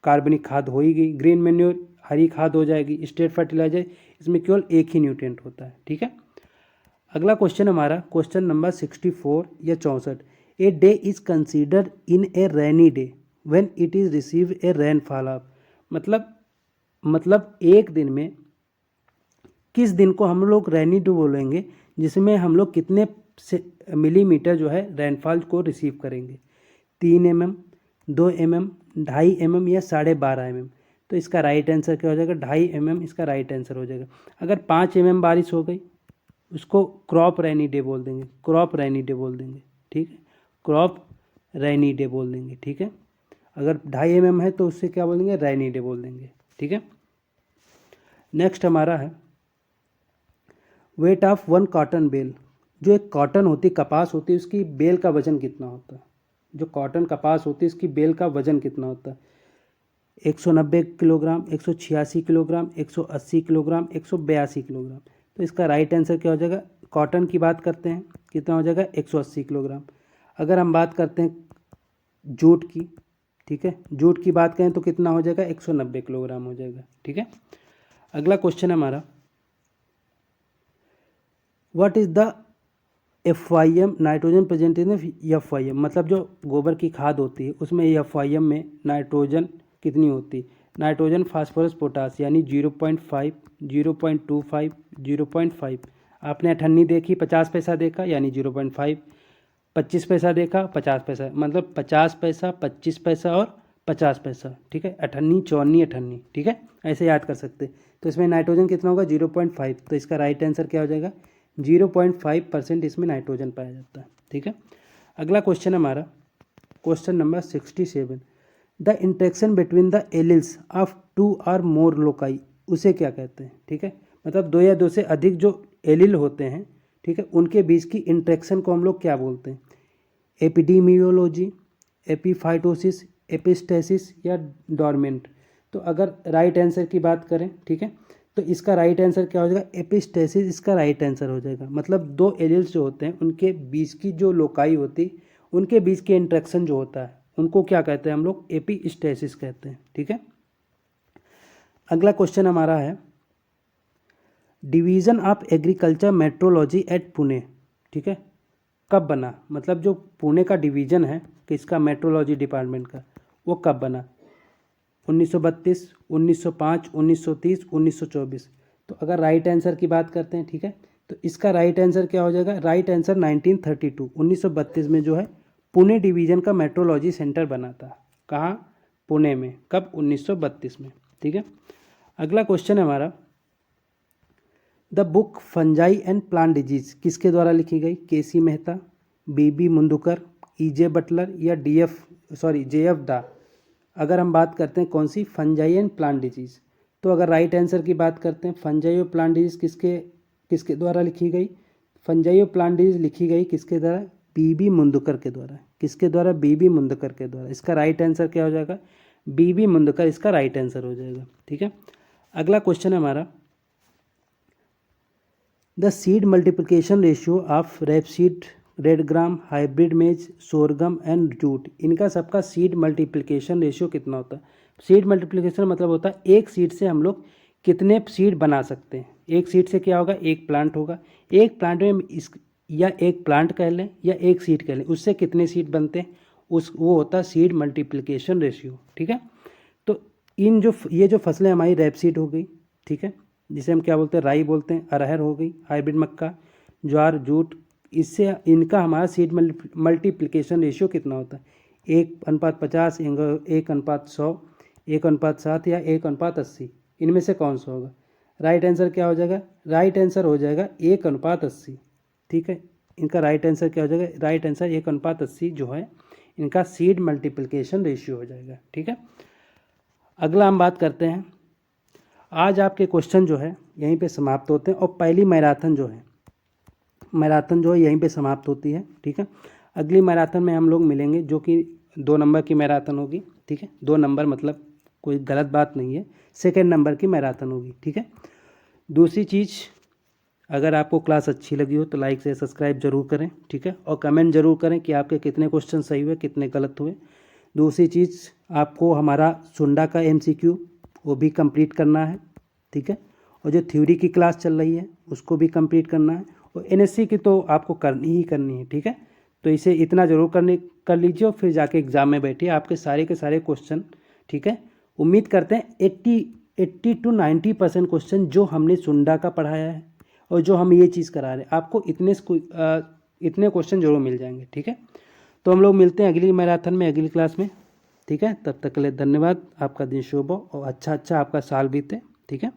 कार्बनिक खाद हो ही गई, ग्रीन मैन्योर हरी खाद हो जाएगी, स्ट्रेट फर्टिलाइजर इसमें केवल एक ही न्यूट्रिएंट होता है। ठीक है, अगला क्वेश्चन हमारा, क्वेश्चन नंबर 64 या 64, a day is considered in A rainy day when it is receive A rainfall of, मतलब एक दिन में किस दिन को हम लोग रेनी डे बोलेंगे जिसमें हम लोग कितने मिलीमीटर जो है रेनफॉल को रिसीव करेंगे, 3 mm, 2 mm, 2.5 mm या 12.5 mm। तो इसका राइट आंसर क्या हो जाएगा, 2.5 mm इसका राइट आंसर हो जाएगा। अगर 5 mm बारिश हो गई उसको क्रॉप रेनी डे बोल देंगे, क्रॉप रेनी डे बोल देंगे, ठीक है, क्रॉप रेनी डे बोल देंगे, ठीक है। अगर 2.5 mm है तो उससे क्या बोलेंगे, रेनी डे बोल देंगे, ठीक है। नेक्स्ट हमारा है वेट ऑफ 1 कॉटन बेल। जो एक कॉटन होती, कपास होती है, उसकी बेल का वजन कितना होता है। जो कॉटन कपास होती है उसकी बेल का वजन कितना होता है, 190 किलोग्राम, 186 किलोग्राम, 180 किलोग्राम, 182 किलोग्राम। तो इसका राइट आंसर क्या हो जाएगा, कॉटन की बात करते हैं कितना हो जाएगा, 180 किलोग्राम। अगर हम बात करते हैं जूट की, ठीक है, जूट की बात करें तो कितना हो जाएगा, 190 किलोग्राम हो जाएगा, ठीक है। अगला क्वेश्चन हमारा, what is the FYM nitrogen present in FYM। मतलब जो गोबर की खाद होती है उसमें FYM में नाइट्रोजन कितनी होती है, नाइट्रोजन फास्फोरस पोटास, यानी 0.5, 0.25, 0.5। आपने अठन्नी देखी 50 पैसा देखा यानी 0.5, 25 पैसा देखा 50 पैसा, मतलब 50 पैसा, 25 पैसा और 50 पैसा, ठीक है, अठन्नी, चौन्नी, अठन्नी, ठीक है, ऐसे याद कर सकते। तो इसमें नाइट्रोजन कितना होगा, 0.5। तो इसका राइट आंसर क्या हो जाएगा, 0.5% इसमें नाइट्रोजन पाया जाता है, ठीक है। अगला क्वेश्चन हमारा question number 67, the interaction between the alleles of 2 और मोर लोकाई, उसे क्या कहते हैं, ठीक है। मतलब 2 या 2 से अधिक जो एलिल होते हैं, ठीक है, उनके बीच की इंटरेक्शन को हम लोग क्या बोलते हैं, एपिडीमियोलॉजी, एपीफाइटोसिस, एपिस्टेसिस या डॉर्मेंट। तो अगर राइट आंसर की बात करें, ठीक है, तो इसका राइट आंसर क्या हो जाएगा, एपिस्टेसिस इसका राइट आंसर हो जाएगा। मतलब 2 एलिल्स जो होते हैं उनके बीच की जो लोकाई होती, उनके बीच के इंटरेक्शन जो होता है उनको क्या कहते हैं हम लोग, एपिस्टेसिस कहते हैं, ठीक है। अगला क्वेश्चन हमारा है division of agriculture meteorology at Pune, ठीक है, कब बना। मतलब जो पुणे का डिवीज़न है किसका, मेट्रोलॉजी डिपार्टमेंट का, वो कब बना, 1932, 1905, 1930, 1924। तो अगर राइट आंसर की बात करते हैं, ठीक है, तो इसका राइट आंसर क्या हो जाएगा, राइट आंसर 1932, 1932 में जो है पुणे डिवीज़न का मेट्रोलॉजी सेंटर बना था। कहाँ, पुणे में, कब, 1932 में, ठीक है। अगला क्वेश्चन है हमारा, the book fungi and plant disease किसके द्वारा लिखी गई, केसी मेहता, बीबी मुंदुकर, EJ बटलर या JF दा। अगर हम बात करते हैं कौन सी, फंजाई एंड प्लांट डिजीज, तो अगर राइट आंसर की बात करते हैं, फंजाई और प्लांट डिजीज किसके द्वारा लिखी गई, फंजाई और प्लांट डिजीज लिखी गई किसके द्वारा, बीबी मुंदुकर के द्वारा। किसके द्वारा, बीबी मुंदुकर के द्वारा। इसका राइट आंसर क्या हो जाएगा, बीबी मुंदुकर इसका राइट आंसर हो जाएगा, ठीक है। अगला क्वेश्चन है हमारा, the seed multiplication ratio of rapeseed, red gram, hybrid मेज, सोरगम एंड जूट, इनका सबका सीड मल्टीप्लिकेशन रेशियो कितना होता है। सीड मल्टीप्लिकेशन मतलब होता है एक सीड से हम लोग कितने सीड बना सकते हैं। एक सीड से क्या होगा, एक प्लांट होगा, एक प्लांट में या एक प्लांट कह लें या एक सीड कह लें, उससे कितने सीड बनते हैं, वो होता है सीड मल्टीप्लिकेशन रेशियो, ठीक है। तो ये जो फसलें हमारी रेपसीड हो गई, ठीक है, जिसे हम क्या बोलते हैं, राई बोलते हैं, अरहर हो गई, हाइब्रिड मक्का, ज्वार, जूट, इससे इनका हमारा सीड मल्टीप्लिकेशन रेशियो कितना होता है, 1:50, 1:100, 1:7 या 1:80। इनमें से कौन सा होगा, राइट आंसर क्या हो जाएगा, राइट आंसर हो जाएगा 1:80, ठीक है। इनका राइट आंसर क्या हो जाएगा, राइट आंसर 1:80 जो है इनका सीड मल्टीप्लिकेशन रेशियो हो जाएगा, ठीक है। अगला हम बात करते हैं, आज आपके क्वेश्चन जो है यहीं पे समाप्त होते हैं और पहली मैराथन जो है यहीं पे समाप्त होती है, ठीक है। अगली मैराथन में हम लोग मिलेंगे जो कि 2 नंबर की मैराथन होगी, ठीक है। 2 नंबर मतलब कोई गलत बात नहीं है, सेकेंड नंबर की मैराथन होगी, ठीक है। दूसरी चीज़, अगर आपको क्लास अच्छी लगी हो तो लाइक से सब्सक्राइब जरूर करें, ठीक है, और कमेंट जरूर करें कि आपके कितने क्वेश्चन सही हुए, कितने गलत हुए। दूसरी चीज़, आपको हमारा सुंडा का MCQ वो भी कंप्लीट करना है, ठीक है, और जो थ्योरी की क्लास चल रही है उसको भी कंप्लीट करना है, और NSC की तो आपको करनी ही करनी है, ठीक है। तो इसे इतना ज़रूर कर लीजिए और फिर जाके एग्ज़ाम में बैठिए, आपके सारे के सारे क्वेश्चन, ठीक है। उम्मीद करते हैं 80 to 90% क्वेश्चन जो हमने सुंडा का पढ़ाया है और जो हम ये चीज़ करा रहे हैं आपको इतने इतने क्वेश्चन जरूर मिल जाएंगे, ठीक है। तो हम लोग मिलते हैं अगली मैराथन में, अगली क्लास में, ठीक है। तब तक के लिए धन्यवाद। आपका दिन शुभ हो और अच्छा आपका साल बीते, ठीक है।